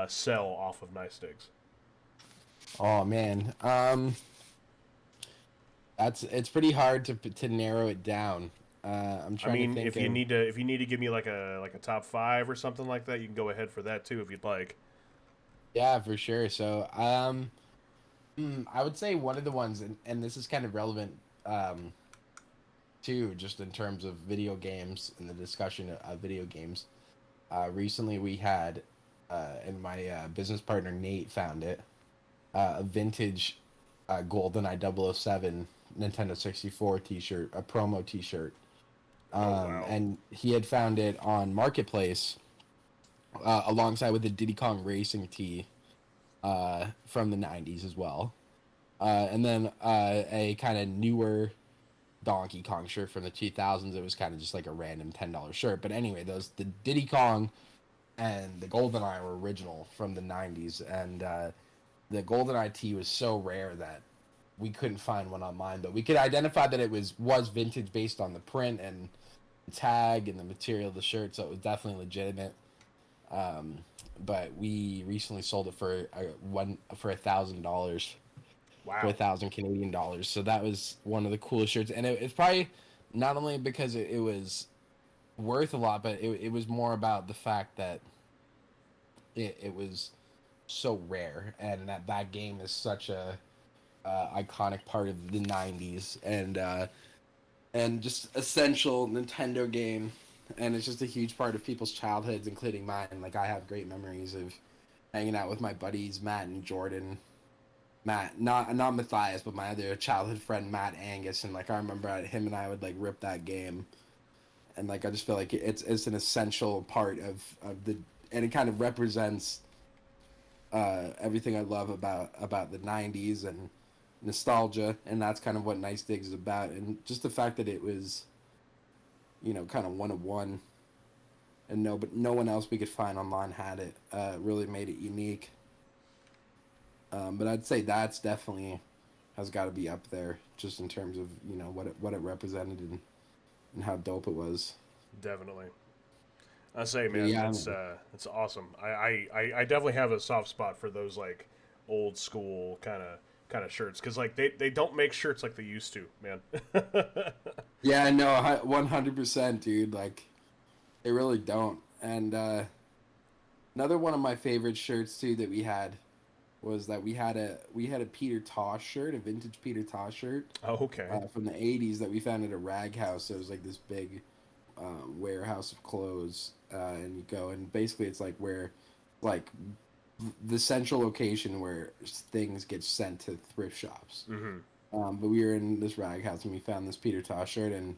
sell off of Nice Digs? Oh man, it's pretty hard to narrow it down. I'm I trying to mean, think of. if you need to give me like a top five or something like that, you can go ahead for that too if you'd like. Yeah, for sure. So, I would say one of the ones, and this is kind of relevant, um, too, just in terms of video games and the discussion of video games. Recently, we had, and my business partner Nate found it, a vintage GoldenEye 007 Nintendo 64 T-shirt, a promo T-shirt, Oh wow. and he had found it on Marketplace alongside with the Diddy Kong Racing tee. from the 90s as well. And then a kind of newer Donkey Kong shirt from the 2000s. It was kind of just like a random $10 shirt. But anyway, the Diddy Kong and the GoldenEye were original from the 90s. And the GoldenEye tee was so rare that we couldn't find one online. But we could identify that it was vintage based on the print and the tag and the material of the shirt. So it was definitely legitimate. But we recently sold it for $1,000. Wow. For 1,000 Canadian dollars. So that was one of the coolest shirts. And it's probably not only because it was worth a lot, but it was more about the fact that it was so rare, and that game is such a iconic part of the 90s and just essential Nintendo game. And it's just a huge part of people's childhoods, including mine. Like, I have great memories of hanging out with my buddies, Matt and Jordan. Matt, not Matthias, but my other childhood friend, Matt Angus. And, like, I remember him and I would, like, rip that game. And, like, I just feel like it's an essential part of the... And it kind of represents everything I love about the 90s and nostalgia. And that's kind of what Nice Digs is about. And just the fact that it was... kind of one of one, and no one else we could find online had it. Really made it unique. But I'd say that's definitely has got to be up there, just in terms of what it represented and how dope it was. Definitely. I say, man, Yeah, it's awesome. I definitely have a soft spot for those like old school kind of shirts, because like they don't make shirts like they used to, man. Yeah, I know, 100%, dude. Like, they really don't. And another one of my favorite shirts too that we had was that we had a Peter Tosh shirt, a vintage Peter Tosh shirt. Oh, okay. From the 80s that we found at a rag house. So it was like this big warehouse of clothes, and you go, and basically it's like where, like, the central location where things get sent to thrift shops. Mm-hmm. But we were in this rag house and we found this Peter Tosh shirt, and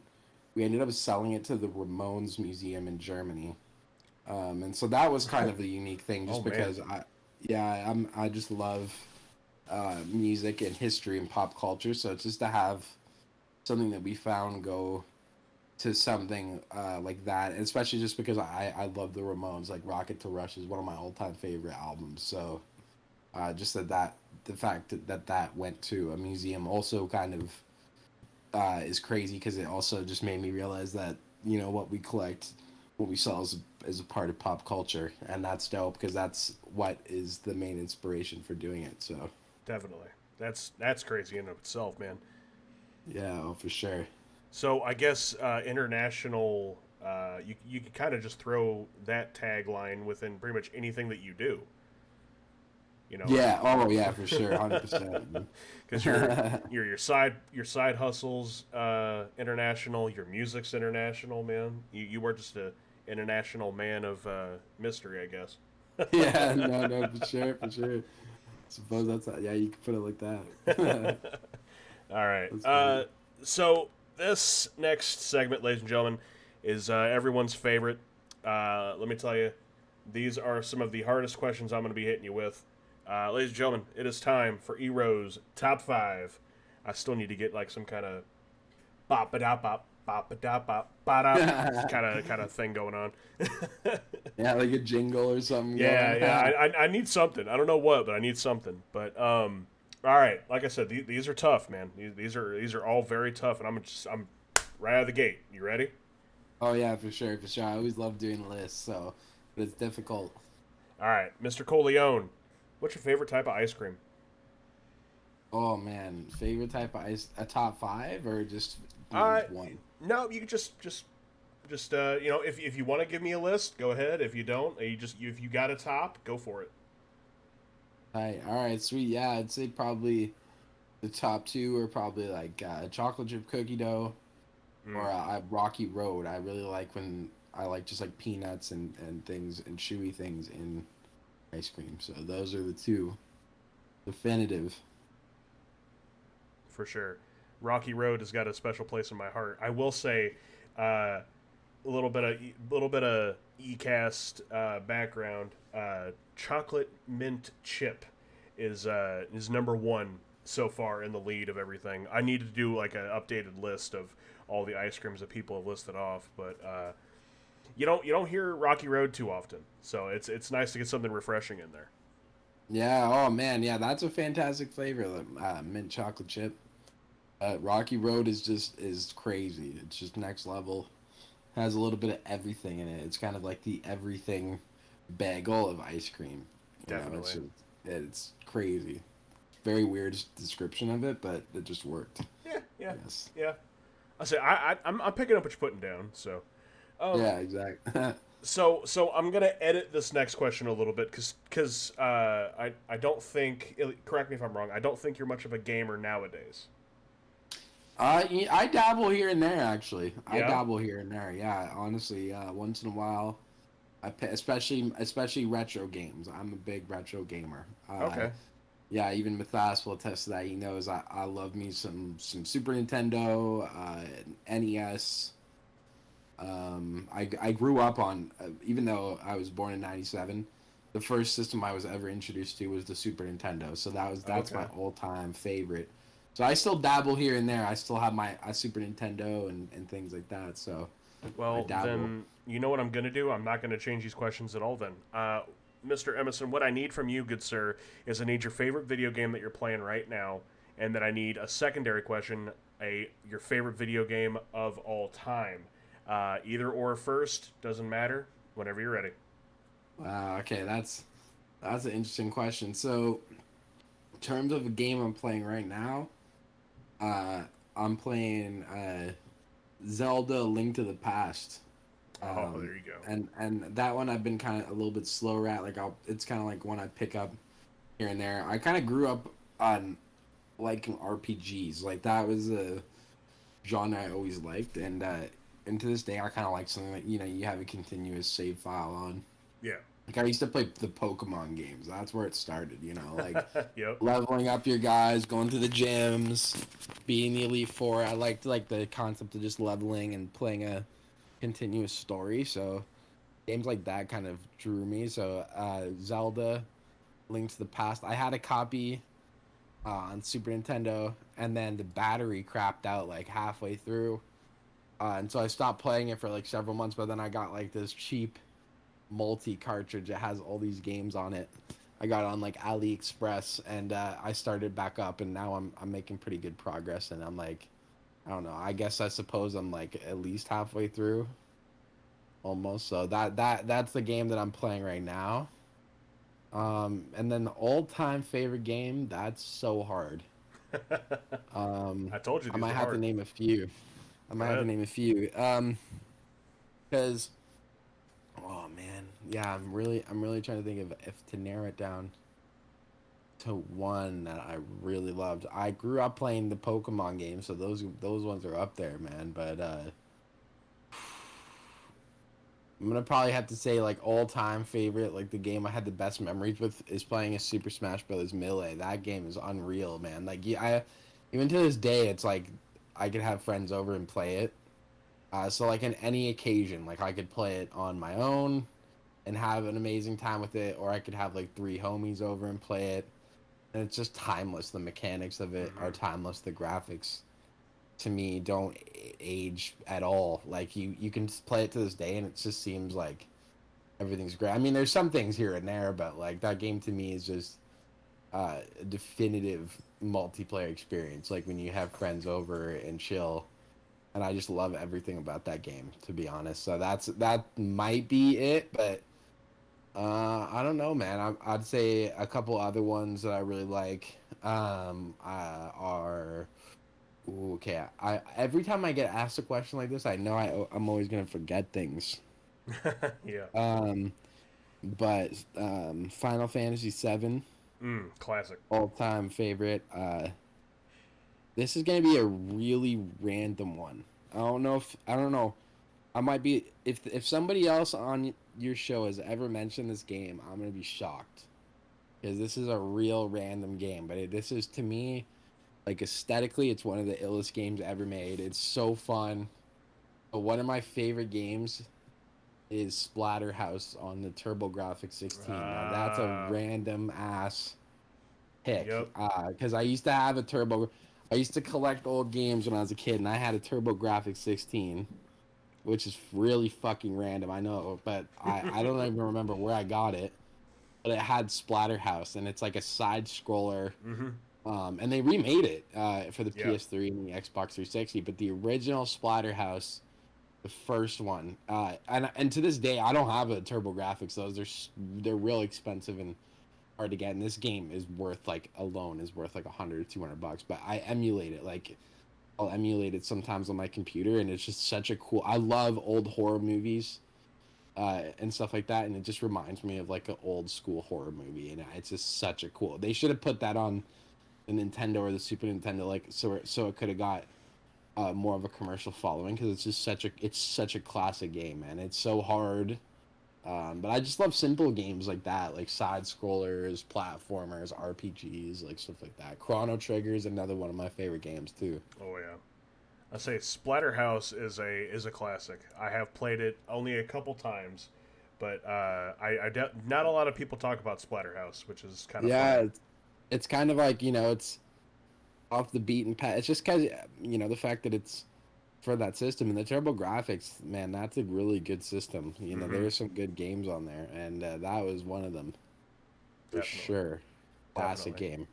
we ended up selling it to the Ramones Museum in Germany. And so that was kind of the unique thing, just because I just love music and history and pop culture. So it's just to have something that we found go to something like that, and especially just because I love the Ramones. Like, Rocket to Rush is one of my all-time favorite albums. So just the fact that went to a museum also kind of is crazy, because it also just made me realize that what we collect, what we sell is a part of pop culture, and that's dope, because that's what is the main inspiration for doing it. So definitely, that's crazy in of itself, man. Yeah, oh, for sure. So I guess international, you could kind of just throw that tagline within pretty much anything that you do. Yeah. Oh, yeah, for sure, 100%. Because your side hustles international, your music's international, man. You are just a international man of mystery, I guess. Yeah, no, for sure. Suppose that's yeah, you can put it like that. All right. So this next segment, ladies and gentlemen, is everyone's favorite. Let me tell you, these are some of the hardest questions I'm going to be hitting you with. Ladies and gentlemen, it is time for Ero's Top 5. I still need to get like some kind of bop-a-da-bop, bop-a-da-bop, ba-da, kind of thing going on. Yeah, like a jingle or something. Yeah. I need something. I don't know what, but I need something. But all right, like I said, these are tough, man. These are all very tough, and I'm right out of the gate. You ready? Oh yeah, for sure. I always love doing lists, but it's difficult. All right, Mr. Corelone, what's your favorite type of ice cream? Oh man, favorite type of ice? A top 5 or just one? No, you can just if you want to give me a list, go ahead. If you don't, if you got a top, go for it. All right, sweet. Yeah, I'd say probably the top 2 are probably like chocolate chip cookie dough or Rocky Road. I really like when I like just like peanuts and things and chewy things in ice cream. So those are the 2 definitive. For sure. Rocky Road has got a special place in my heart. I will say a little bit of E Cast background. Chocolate mint chip is number one so far in the lead of everything. I need to do like an updated list of all the ice creams that people have listed off, but you don't hear Rocky Road too often, so it's nice to get something refreshing in there. Yeah. Oh man. Yeah, that's a fantastic flavor. The mint chocolate chip. Rocky Road is crazy. It's just next level. Has a little bit of everything in it. It's kind of like the everything bagel of ice cream. Definitely. It's crazy. Very weird description of it, but it just worked. Yeah, Yes. yeah. I say I'm picking up what you're putting down. So, Yeah, exactly. so I'm gonna edit this next question a little bit because I don't think, correct me if I'm wrong, I don't think you're much of a gamer nowadays. I dabble here and there, actually. I Yeah. dabble here and there. Yeah, honestly, once in a while, especially retro games. I'm a big retro gamer. Okay. Yeah, even Matthias will attest to that. He knows I love me some Super Nintendo, NES. I grew up on, even though I was born in '97, the first system I was ever introduced to was the Super Nintendo. So that's Okay. my all time favorite. So I still dabble here and there. I still have my Super Nintendo and things like that. So I Well, dabble. then you know what I'm gonna do. I'm not gonna change these questions at all. Then, Mr. Emerson, what I need from you, good sir, is I need your favorite video game that you're playing right now, and then I need a secondary question, your favorite video game of all time. Either or first doesn't matter. Whenever you're ready. Wow. Okay, that's an interesting question. So in terms of a game I'm playing right now, uh, I'm playing Zelda: Link to the Past. Oh, there you go. And that one I've been kind of a little bit slower at. Like it's kind of like one I pick up here and there. I kind of grew up on liking RPGs. Like that was a genre I always liked, and to this day I kind of like something like you have a continuous save file on. Yeah. Like I used to play the Pokemon games. That's where it started. Like Yep. leveling up your guys, going to the gyms, being the Elite Four. I liked like the concept of just leveling and playing a continuous story. So games like that kind of drew me. So Zelda, Link to the Past. I had a copy on Super Nintendo, and then the battery crapped out like halfway through, and so I stopped playing it for like several months. But then I got like this cheap multi cartridge that has all these games on it. I got it on like AliExpress, and I started back up, and now I'm making pretty good progress. And I'm like, I don't know. I suppose I'm like at least halfway through, almost. So that's the game that I'm playing right now. And then the all-time favorite game, that's so hard. Um, I told you I these might are have to hard. name a few. I Go might have to ahead. name a few. Because oh man, yeah, I'm really trying to think of if to narrow it down to one that I really loved. I grew up playing the Pokemon games, so those ones are up there, man. But I'm gonna probably have to say like all time favorite, like the game I had the best memories with is playing a Super Smash Bros. Melee. That game is unreal, man. Like yeah, I even to this day, it's like I could have friends over and play it. So like in any occasion, like I could play it on my own and have an amazing time with it, or I could have like three homies over and play it. And it's just timeless. The mechanics of it are Hmm. timeless. The graphics to me don't age at all. Like you can play it to this day and it just seems like everything's great. I mean, there's some things here and there, but like that game to me is just a definitive multiplayer experience. Like when you have friends over and chill, and I just love everything about that game, to be honest. So that might be it, but I don't know, man. I'd say a couple other ones that I really like are ooh, okay. I every time I get asked a question like this, I know I'm always gonna forget things. Yeah. Um, but Final Fantasy VII, Classic. all time favorite. This is gonna be a really random one. I don't know. I might be if somebody else on your show has ever mentioned this game, I'm gonna be shocked because this is a real random game. But this is to me like aesthetically, it's one of the illest games ever made. It's so fun. But one of my favorite games is Splatterhouse on the TurboGrafx 16. Now that's a Uh, random ass pick. Yep. Because I used to have a Turbo. I used to collect old games when I was a kid, and I had a TurboGrafx 16, which is really fucking random, I know, but I don't even remember where I got it. But it had Splatterhouse, and it's like a side scroller. Mm-hmm. And they remade it for the Yeah. PS3 and the Xbox 360. But the original Splatterhouse, the first one, and to this day, I don't have a TurboGrafx. They're real expensive and hard to get. And this game is worth like 100 or $200. But I emulate it. Like I'll emulate it sometimes on my computer, and it's just such a cool. I love old horror movies. And stuff like that, and it just reminds me of like an old school horror movie, and it's just such a cool. They should have put that on the Nintendo or the Super Nintendo, like so it could have got more of a commercial following, because it's such a classic game, man. It's so hard, but I just love simple games like that, like side scrollers, platformers, RPGs, like stuff like that. Chrono Trigger is another one of my favorite games too. Oh yeah. I say Splatterhouse is a classic. I have played it only a couple times, but not a lot of people talk about Splatterhouse, which is kind of fun. It's kind of like, it's off the beaten path. It's just because, the fact that it's for that system, and the TurboGrafx, man, that's a really good system. There's some good games on there, and that was one of them for Definitely, sure. Classic definitely. game.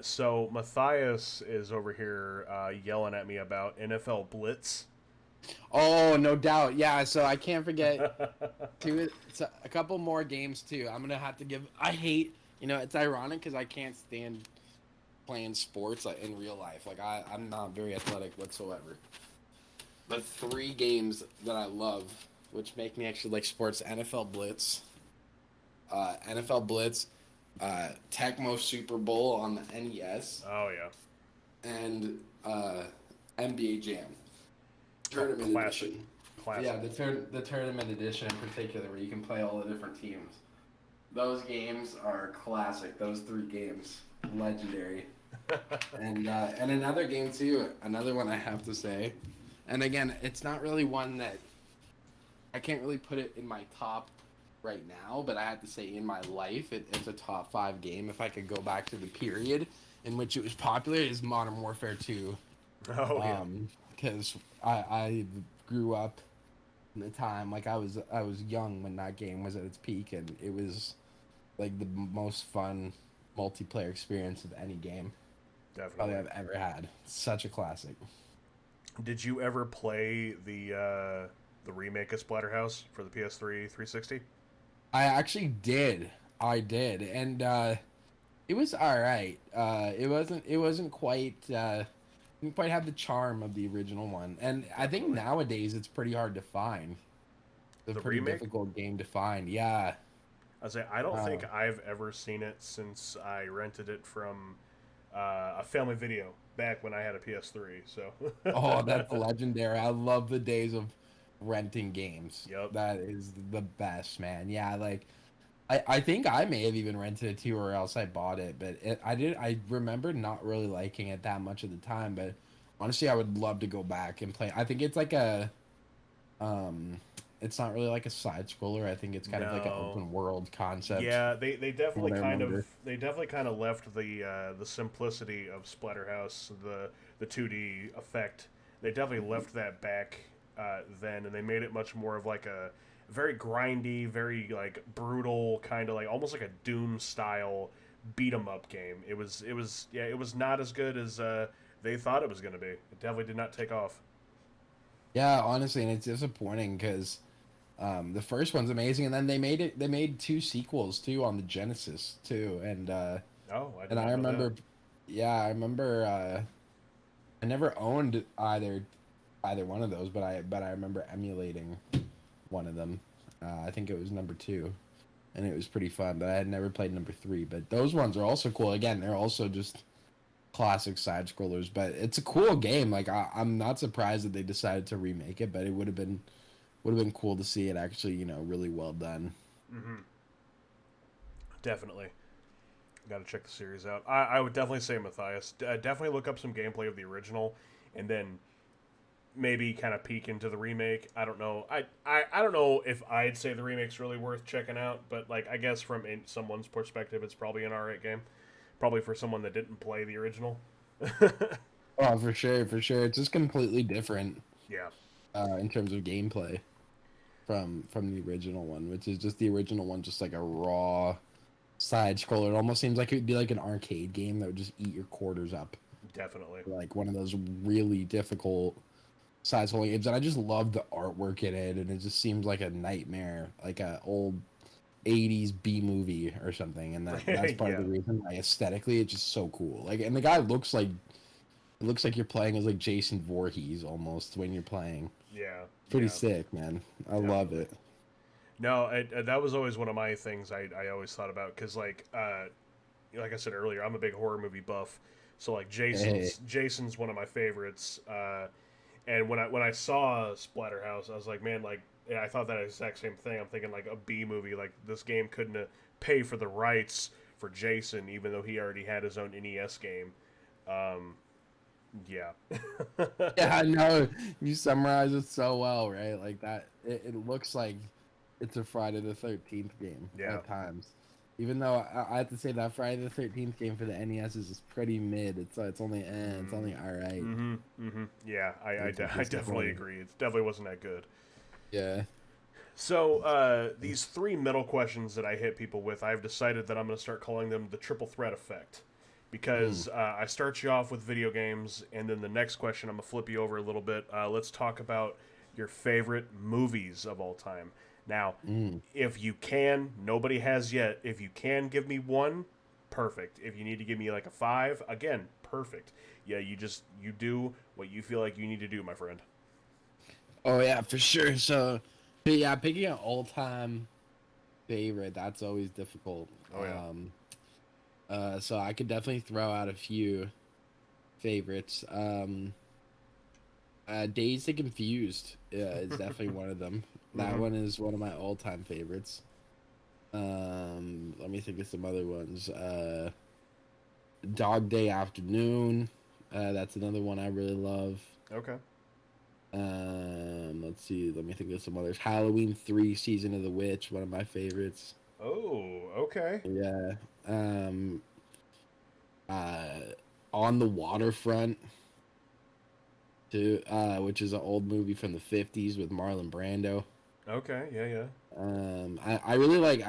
So Matthias is over here yelling at me about NFL Blitz. Oh, no doubt. Yeah, so I can't forget a couple more games too. I'm gonna have to give. I hate. It's ironic because I can't stand playing sports like in real life. Like I'm not very athletic whatsoever. But 3 games that I love, which make me actually like sports: NFL Blitz, Tecmo Super Bowl on the NES, Oh yeah. and NBA Jam Tournament Classic. Edition. Classic. Yeah, the tournament edition in particular, where you can play all the different teams. Those games are classic. Those 3 games, legendary. And another game too. Another one I have to say, and again, it's not really one that I can't really put it in my top right now, but I have to say in my life, it's a top 5 game. If I could go back to the period in which it was popular, is Modern Warfare 2. Oh yeah. Because I grew up in the time, like I was young when that game was at its peak, and it was like the most fun multiplayer experience of any game probably Definitely. I've ever had. Such a classic. Did you ever play the remake of Splatterhouse for the PS3 360? I actually did. I did, and it was all right. It wasn't quite didn't quite have the charm of the original one, and I think Definitely. nowadays it's pretty hard to find. It's a The pretty remake? difficult game to find. Yeah. I say I don't Uh, think I've ever seen it since I rented it from a family video back when I had a PS3. So. oh, that's legendary. I love the days of renting games. Yep. That is the best, man. Yeah, like I think I may have even rented it too, or else I bought it. But I remember not really liking it that much at the time. But honestly, I would love to go back and play. I think it's like um, it's not really like a side scroller. I think it's kind of like an No. open world concept. Yeah, they From definitely what I kind of remember. left the simplicity of Splatterhouse, the 2D effect. They definitely left that back then, and they made it much more of like a very grindy, very like brutal kind of like almost like a Doom style beat 'em up game. It was not as good as they thought it was going to be. It definitely did not take off. Yeah, honestly, and it's disappointing because the first one's amazing, and then they made 2 sequels too on the Genesis too, Oh, I did and I not know that. remember, yeah, I remember I never owned either one of those, but I remember emulating one of them. I think it was number 2, and it was pretty fun. But I had never played number 3. But those ones are also cool. Again, they're also just classic side scrollers. But it's a cool game. Like I'm not surprised that they decided to remake it, but it would have been cool to see it actually, really well done. Hmm. Definitely. Got to check the series out. I would definitely say Matthias. Definitely look up some gameplay of the original, and then maybe kind of peek into the remake. I don't know. I don't know if I'd say the remake's really worth checking out, but like I guess from someone's perspective, it's probably an alright game. probably for someone that didn't play the original. Oh, for sure, for sure. It's just completely different Yeah. in terms of gameplay from the original one, which is just the original one, just like a raw side scroller. It almost seems like it would be like an arcade game that would just eat your quarters up. Definitely. Like one of those really difficult side scrolling games. And I just love the artwork in it, and it just seems like a nightmare, like a old 80s B movie or something. And that's part of the reason why aesthetically it's just so cool. Like, and the guy looks like you're playing as like Jason Voorhees almost when you're playing. Yeah. Pretty sick, man. I love it. No, that was always one of my things I always thought about, because like I said earlier, I'm a big horror movie buff, so like Jason's one of my favorites. And when I saw Splatterhouse, I was like, man, like, yeah, I thought that exact same thing. I'm thinking like a B movie, like this game couldn't pay for the rights for Jason, even though he already had his own NES game. Yeah. Yeah, I know. You summarize it so well, right? Like that. It looks like it's a Friday the 13th game at times. Even though I have to say that Friday the 13th game for the NES is pretty mid. It's only all right. Yeah, I definitely agree. It definitely wasn't that good. Yeah. So these three middle questions that I hit people with, I've decided that I'm going to start calling them the triple threat effect. Because I start you off with video games, and then the next question I'm going to flip you over a little bit. Let's talk about your favorite movies of all time. Now, if you can, nobody has yet, if you can give me one, perfect. If you need to give me like a 5, again, perfect. Yeah, you do what you feel like you need to do, my friend. Oh, yeah, for sure. So, yeah, picking an all-time favorite, that's always difficult. Oh, yeah. So I could definitely throw out a few favorites. Dazed and Confused is definitely one of them. That one is one of my all-time favorites. Let me think of some other ones. Dog Day Afternoon. That's another one I really love. Okay. Let's see. Let me think of some others. Halloween 3: Season of the Witch, one of my favorites. Oh, okay. Yeah. On the Waterfront, too, which is an old movie from the 50s with Marlon Brando. Okay, yeah. I really like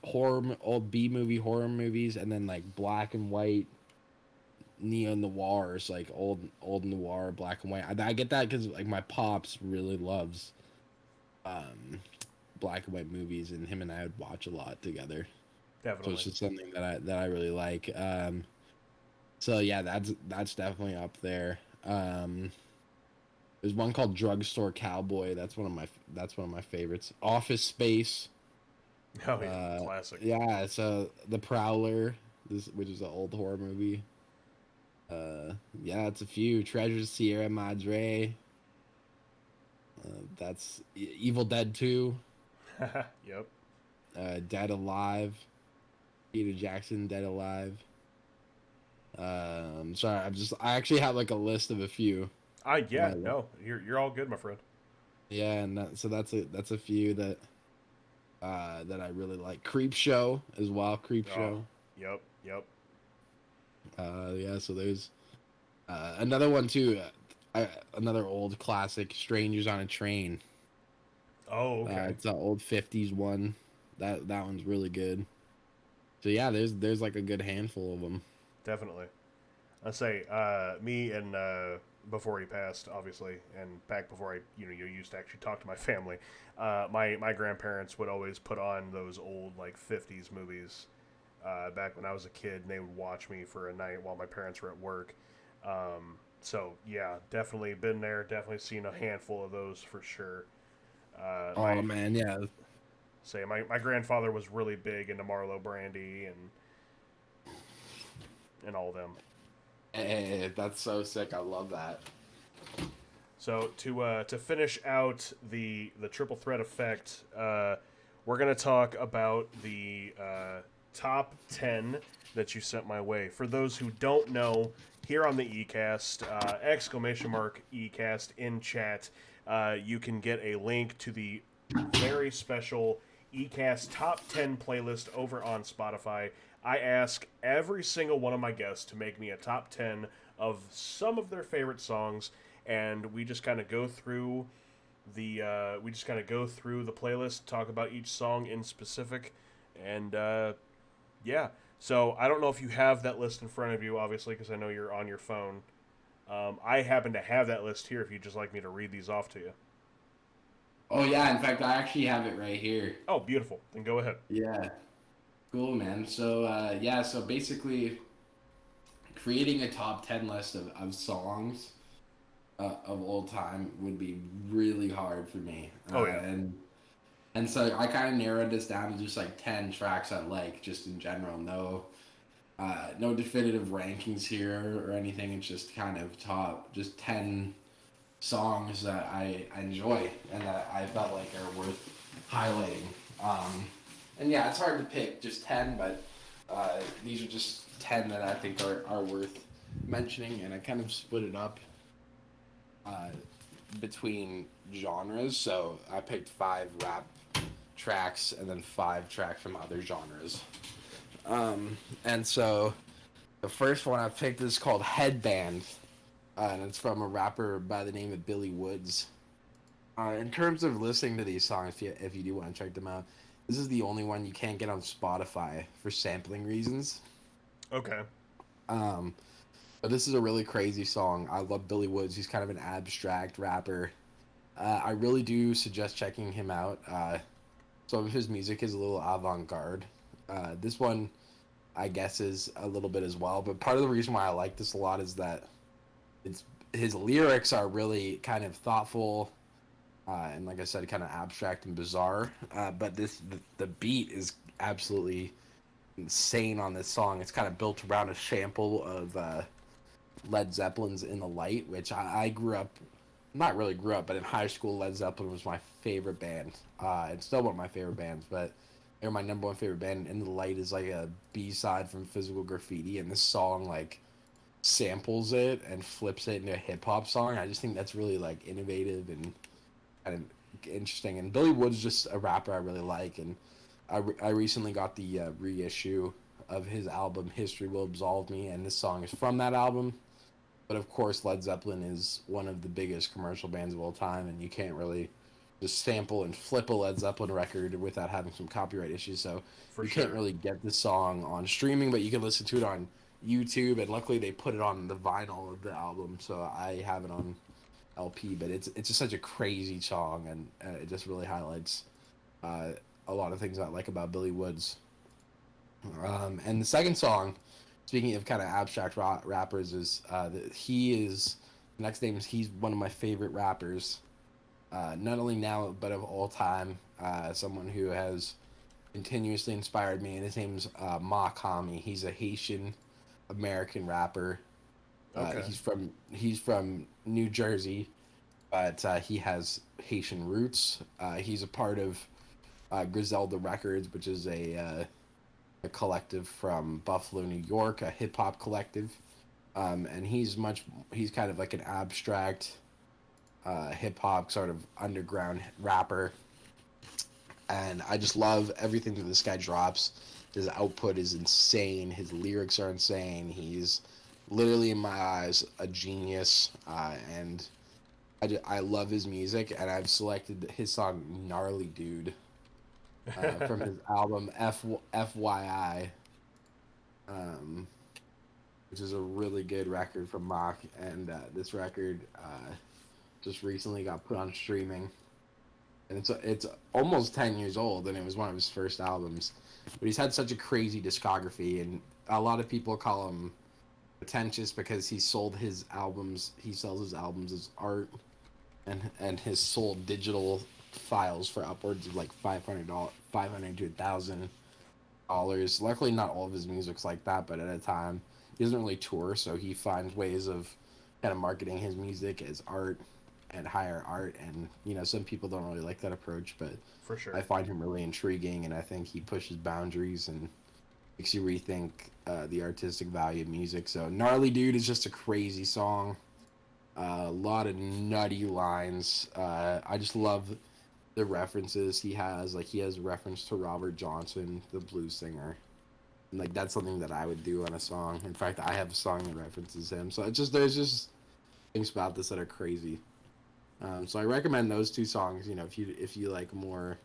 old B movie horror movies, and then like black and white neo noirs, like old noir black and white. I get that because like my pops really loves black and white movies, and him and I would watch a lot together. Definitely. So it's just something that I really like. So yeah, that's definitely up there. There's one called Drugstore Cowboy. That's one of my favorites. Office Space. Oh yeah, classic. Yeah, so The Prowler, which is an old horror movie. Yeah, it's a few. Treasures Sierra Madre. That's Evil Dead 2. Yep. Dead Alive. Peter Jackson, Dead Alive. Sorry, I actually have like a list of a few. No, you're all good, my friend. Yeah, and that's a few that I really like. Creep Show as well. Creep Show. Yep. Yeah, so there's another one too. Another old classic, Strangers on a Train. Oh, okay. It's an old 50s one. That one's really good. So yeah, there's like a good handful of them. Definitely. I say me and before he passed, obviously, and back before you used to actually talk to my family. My grandparents would always put on those old like 50s movies. Back when I was a kid, and they would watch me for a night while my parents were at work. So yeah, definitely been there. Definitely seen a handful of those for sure. Man, yeah. Say my grandfather was really big into Marlo Brandy and all of them. Hey, that's so sick. I love that. So to finish out the triple threat effect, we're gonna talk about the top 10 that you sent my way. For those who don't know, here on the eCast, !ECast in chat, you can get a link to the very special eCast top 10 playlist over on Spotify. I ask every single one of my guests to make me a top 10 of some of their favorite songs, and we just kind of go through the playlist, talk about each song in specific, and yeah. So I don't know if you have that list in front of you, obviously, because I know you're on your phone. I happen to have that list here. If you'd just like me to read these off to you. Oh yeah, in fact, I actually have it right here. Oh, beautiful. Then go ahead. Yeah, cool, man. So so basically, creating a top 10 list of songs of all time would be really hard for me. Oh yeah. And so I kind of narrowed this down to just like 10 tracks I like, just in general. No definitive rankings here or anything. It's just kind of just 10 songs that I enjoy and that I felt like are worth highlighting. And yeah, it's hard to pick just 10, but these are just 10 that I think are worth mentioning, and I kind of split it up between genres. So I picked 5 rap tracks and then 5 tracks from other genres. And so the first one I picked is called Headband, and it's from a rapper by the name of Billy Woods. In terms of listening to these songs, if you do want to check them out, this is the only one you can't get on Spotify for sampling reasons. Okay. But this is a really crazy song. I love Billy Woods. He's kind of an abstract rapper. I really do suggest checking him out. Some of his music is a little avant-garde. This one, I guess, is a little bit as well. But part of the reason why I like this a lot is that his lyrics are really kind of thoughtful, and like I said, kind of abstract and bizarre. But the beat is absolutely insane on this song. It's kind of built around a sample of Led Zeppelin's "In the Light," which I grew up, not really grew up, but in high school, Led Zeppelin was my favorite band. It's still one of my favorite bands, but they're my number one favorite band. "In the Light" is like a B-side from Physical Graffiti, and this song like samples it and flips it into a hip-hop song. I just think that's really like innovative and kind of interesting. And Billy Woods is just a rapper I really like, and I recently got the reissue of his album History Will Absolve Me, and this song is from that album. But of course, Led Zeppelin is one of the biggest commercial bands of all time, and you can't really just sample and flip a Led Zeppelin record without having some copyright issues. So you can't really get this song on streaming, but you can listen to it on YouTube, and luckily they put it on the vinyl of the album, so I have it on LP. But it's just such a crazy song, and it just really highlights a lot of things I like about Billy Woods. And the second song, speaking of kind of abstract rappers, is the next name is he's one of my favorite rappers, not only now but of all time. Someone who has continuously inspired me, and his name's Makami. He's a Haitian American rapper. Okay. He's from New Jersey, but he has Haitian roots. He's a part of Griselda Records, which is a collective from Buffalo, New York, a hip hop collective, and he's kind of like an abstract hip hop sort of underground rapper, and I just love everything that this guy drops. His output is insane. His lyrics are insane. He's literally, in my eyes, a genius, and I love his music, and I've selected his song "Gnarly Dude." From his album FYI, which is a really good record from Mach, and this record just recently got put on streaming, and it's almost 10 years old, and it was one of his first albums. But he's had such a crazy discography, and a lot of people call him pretentious because he sells his albums as art, and has sold digital files for upwards of like $500 to $1,000. Luckily, not all of his music's like that, but at a time, he doesn't really tour, so he finds ways of kind of marketing his music as art and higher art. And some people don't really like that approach, but for sure, I find him really intriguing, and I think he pushes boundaries and makes you rethink the artistic value of music. So "Gnarly Dude" is just a crazy song. A lot of nutty lines. I just love the references he has. Like, he has a reference to Robert Johnson, the blues singer. Like that's something that I would do on a song. In fact, I have a song that references him. So it's just there's just things about this that are crazy. So I recommend those two songs. You know, if you like more,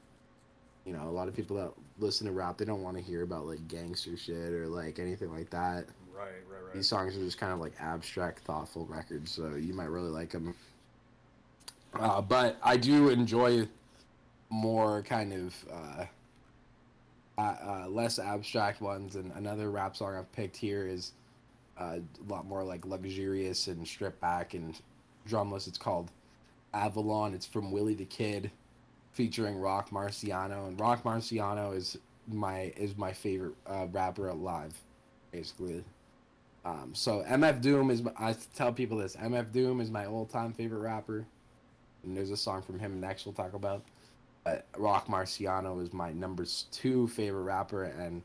you know, a lot of people that listen to rap, they don't want to hear about like gangster shit or like anything like that. Right. These songs are just kind of like abstract, thoughtful records, so you might really like them. But I do enjoy more kind of less abstract ones. And another rap song I've picked here is a lot more like luxurious and stripped back and drumless. It's called Avalon. It's from Willie the Kid, featuring Rock Marciano. And Rock Marciano is my favorite rapper alive, basically. So MF Doom is I tell people this. MF Doom is my all-time favorite rapper, and there's a song from him next we'll talk about. Rock Marciano is my number 2 favorite rapper, and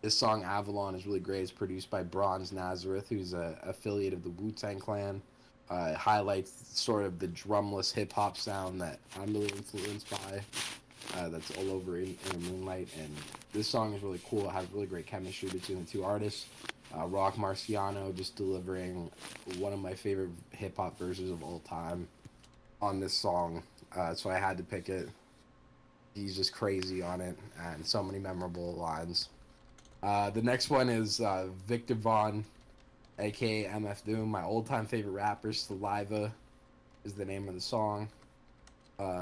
this song Avalon is really great. It's produced by Bronze Nazareth, who's a affiliate of the Wu-Tang Clan. Highlights sort of the drumless hip hop sound that I'm really influenced by. That's all over in Moonlight, and this song is really cool. It has really great chemistry between the two artists. Rock Marciano just delivering one of my favorite hip hop verses of all time on this song, so I had to pick it. He's just crazy on it, and so many memorable lines. The next one is Victor Vaughn, aka MF Doom, my old-time favorite rapper. Saliva is the name of the song.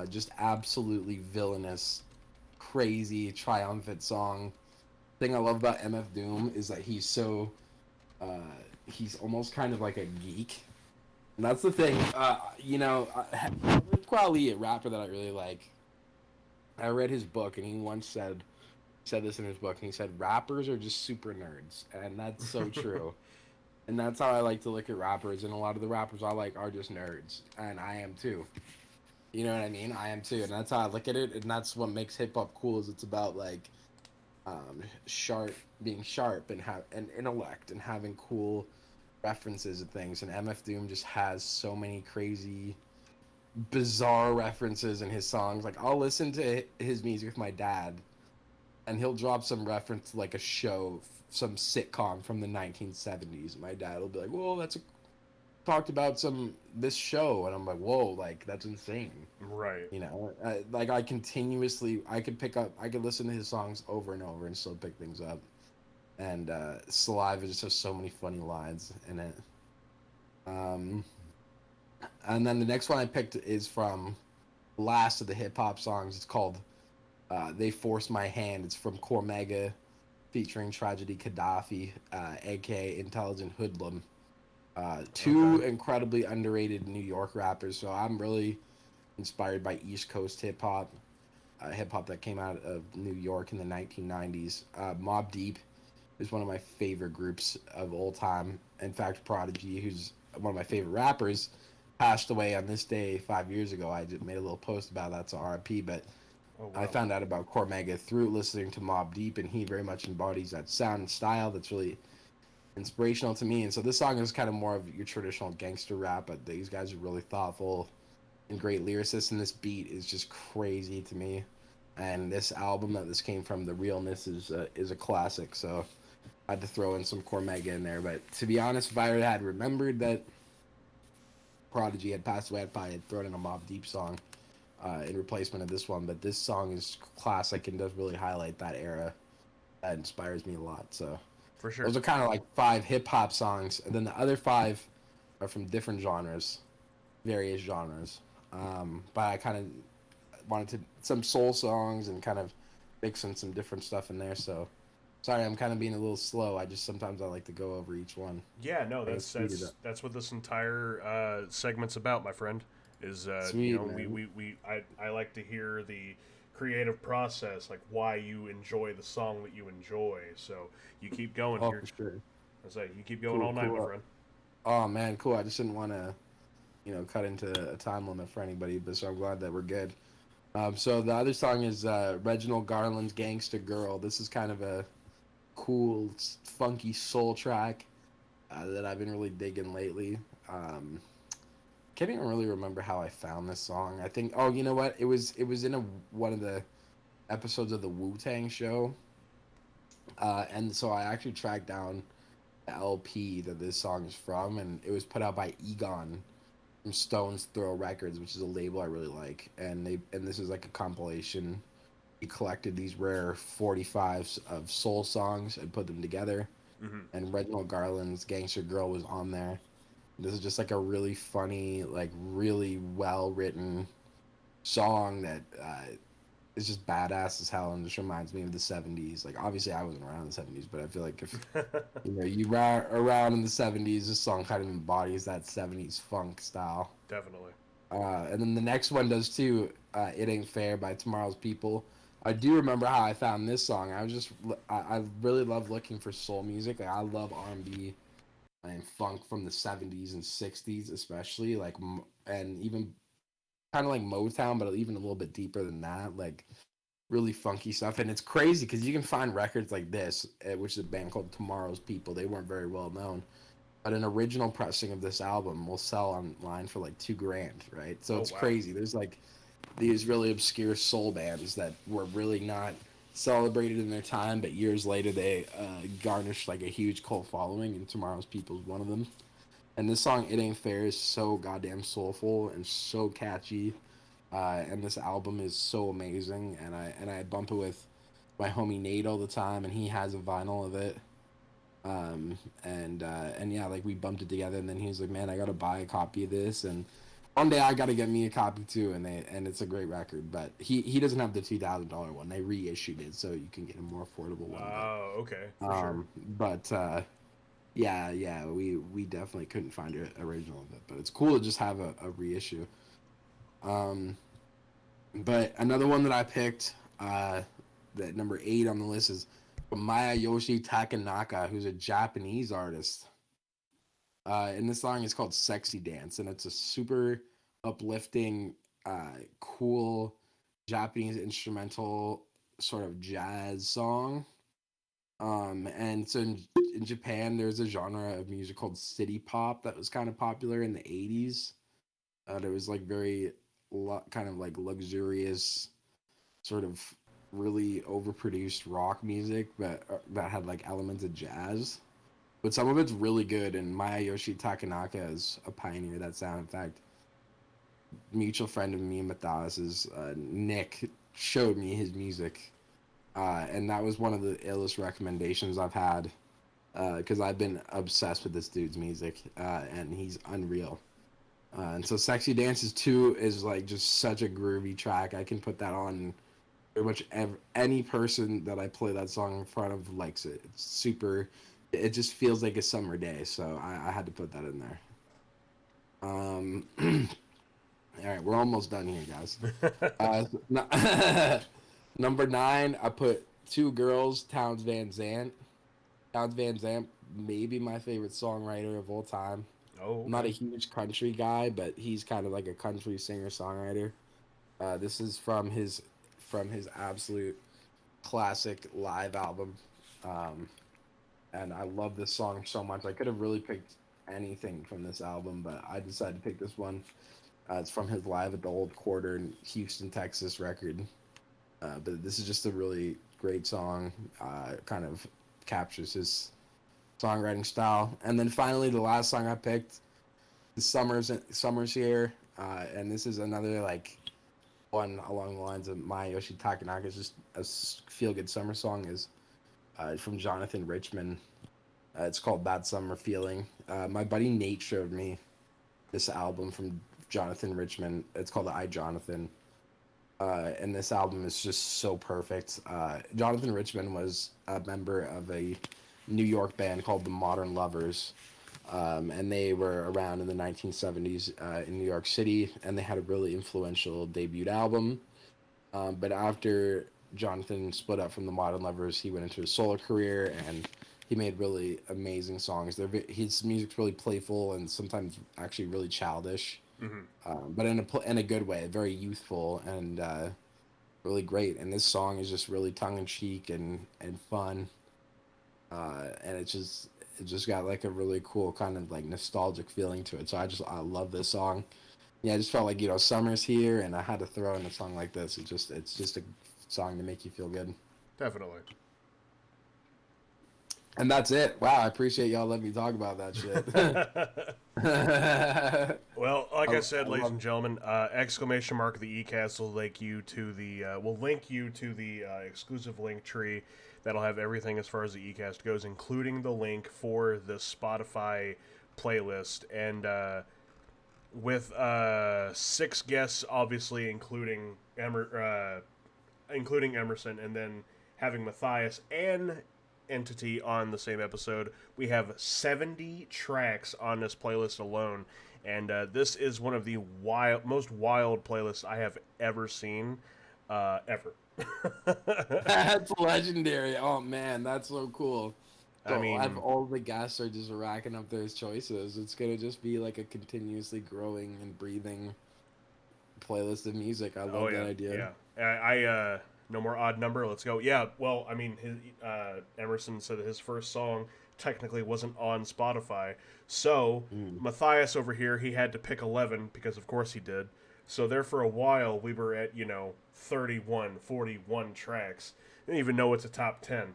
Just absolutely villainous, crazy, triumphant song. Thing I love about MF Doom is that he's almost kind of like a geek. And that's the thing. You know, Kweli, a rapper that I really like. I read his book, and he once said this in his book, and he said, rappers are just super nerds. And that's so true. And that's how I like to look at rappers, and a lot of the rappers I like are just nerds. And I am too. You know what I mean? I am too. And that's how I look at it, and that's what makes hip-hop cool, is it's about, like, being sharp and intellect and having cool references and things. And MF Doom just has so many crazy, bizarre references in his songs. Like, I'll listen to his music with my dad, and he'll drop some reference to like a show, some sitcom from the 1970s. My dad will be like, "Whoa, talked about this show," and I'm like, "Whoa, like that's insane." Right. You know, like I could listen to his songs over and over and still pick things up. And Saliva just has so many funny lines in it. And then the next one I picked is from the last of the hip hop songs. It's called "They Forced My Hand." It's from Cormega, featuring Tragedy Gaddafi, aka Intelligent Hoodlum. Two incredibly underrated New York rappers. So I'm really inspired by East Coast hip hop that came out of New York in the 1990s. Mobb Deep is one of my favorite groups of all time. In fact, Prodigy, who's one of my favorite rappers, passed away on this day 5 years ago. I just made a little post about that, so RIP. But I found out about Cormega through listening to Mobb Deep, and he very much embodies that sound and style that's really inspirational to me. And so this song is kind of more of your traditional gangster rap, but these guys are really thoughtful and great lyricists, and this beat is just crazy to me. And this album that this came from, The Realness, is a classic. So I had to throw in some Cormega in there. But to be honest, if I had remembered that Prodigy had passed away, I'd probably thrown in a Mobb Deep song in replacement of this one. But this song is classic and does really highlight that era. That inspires me a lot. So for sure, those are kind of like 5 hip hop songs, and then the other 5 are from different genres, various genres. But I kind of wanted to some soul songs and kind of mix in some different stuff in there. So sorry, I'm kind of being a little slow. Sometimes I like to go over each one. Yeah, no, that's what this entire segment's about, my friend. Is Sweet, you know, man. I like to hear the creative process, like why you enjoy the song that you enjoy. So you keep going here. For sure. I say you keep going all night, my friend. Oh man, cool. I just didn't want to, cut into a time limit for anybody, but so I'm glad that we're good. So the other song is Reginald Garland's "Gangster Girl." This is kind of a cool, funky soul track that I've been really digging lately. Can't even really remember how I found this song. I think, oh, you know what? It was in one of the episodes of the Wu-Tang show. And so I actually tracked down the LP that this song is from, and it was put out by Egon from Stone's Throw Records, which is a label I really like. And this is like a compilation. He collected these rare 45s of soul songs and put them together. Mm-hmm. And Reginald Garland's Gangster Girl was on there. This is just like a really funny, like really well written song that is just badass as hell and just reminds me of the 70s. Like, obviously, I wasn't around in the 70s, but I feel like if you were around in the 70s, this song kind of embodies that 70s funk style. Definitely. And then the next one does too. It Ain't Fair by Tomorrow's People. I do remember how I found this song. I really love looking for soul music. Like, I love R&B and funk from the 70s and 60s, especially, like, and even kind of like Motown, but even a little bit deeper than that, like really funky stuff. And it's crazy because you can find records like this, which is a band called Tomorrow's People. They weren't very well known, but an original pressing of this album will sell online for like $2,000, right? So it's wow. crazy. There's like these really obscure soul bands that were really not celebrated in their time, but years later they garnished like a huge cult following, and Tomorrow's People is one of them. And this song "It Ain't Fair" is so goddamn soulful and so catchy, and this album is so amazing. And I bump it with my homie Nate all the time, and he has a vinyl of it. And yeah, like we bumped it together, and then he was like, "Man, I gotta buy a copy of this," and one day I gotta get me a copy too. And it's a great record, but he doesn't have the $2,000 one. They reissued it so you can get a more affordable one. Oh, okay, for sure. But yeah, we definitely couldn't find an original of it, but it's cool to just have a reissue. Um, but another one that I picked, that number 8 on the list is Yoshi Takanaka, who's a Japanese artist. And this song is called "Sexy Dance," and it's a super uplifting, cool Japanese instrumental sort of jazz song. And so in Japan, there's a genre of music called city pop that was kind of popular in the 80s. There was like very kind of like luxurious, sort of really overproduced rock music, but that had like elements of jazz. But some of it's really good, and Yoshi Takanaka is a pioneer of that sound. In fact, mutual friend of me and Matthias's, Nick, showed me his music, and that was one of the illest recommendations I've had, because I've been obsessed with this dude's music, and he's unreal. And so "Sexy Dances 2" is like just such a groovy track. I can put that on pretty much any person that I play that song in front of likes it. It's super. It just feels like a summer day, so I had to put that in there. All right, we're almost done here, guys. Number 9, I put Two Girls, Towns Van Zandt. Towns Van Zandt, maybe my favorite songwriter of all time. Oh, okay. I'm not a huge country guy, but he's kind of like a country singer-songwriter. This is from his absolute classic live album. And I love this song so much. I could have really picked anything from this album, but I decided to pick this one. It's from his Live at the Old Quarter in Houston, Texas record. But this is just a really great song. Kind of captures his songwriting style. And then finally, the last song I picked is Summer's Here. And this is another like one along the lines of Yoshi Takanaka. It's just a feel-good summer song. Is from Jonathan Richman. It's called "That Summer Feeling." My buddy Nate showed me this album from Jonathan Richman. It's called "I Jonathan," and this album is just so perfect. Jonathan Richman was a member of a New York band called the Modern Lovers, and they were around in the 1970s in New York City, and they had a really influential debut album. But after Jonathan split up from the Modern Lovers, he went into a solo career, and he made really amazing songs. His music's really playful and sometimes actually really childish, but in a good way, very youthful and really great. And this song is just really tongue in cheek and fun, and it just got like a really cool kind of like nostalgic feeling to it. So I love this song. Yeah, I just felt like summer's here, and I had to throw in a song like this. It's just a song to make you feel good. Definitely. And that's it. Wow, I appreciate y'all letting me talk about that shit. Well, like I said, I ladies love. and gentlemen, exclamation mark the eCast will link you to the exclusive link tree that'll have everything as far as the eCast goes, including the link for the Spotify playlist, and with 6 guests, obviously including Emerson, and then having Matthias and Entity on the same episode. We have 70 tracks on this playlist alone, and this is one of the most wild playlists I have ever seen, ever. That's legendary. Oh man, that's so cool. I So I've mean, all the guests are just racking up those choices. It's gonna just be like a continuously growing and breathing playlist of music. I oh love that yeah, idea. yeah. No more odd number. Let's go. Yeah. Well, I mean, Emerson said that his first song technically wasn't on Spotify, so Mm. Matthias over here he had to pick 11 because of course he did. So there for a while we were at 31, 41 tracks. I didn't even know it's a top 10.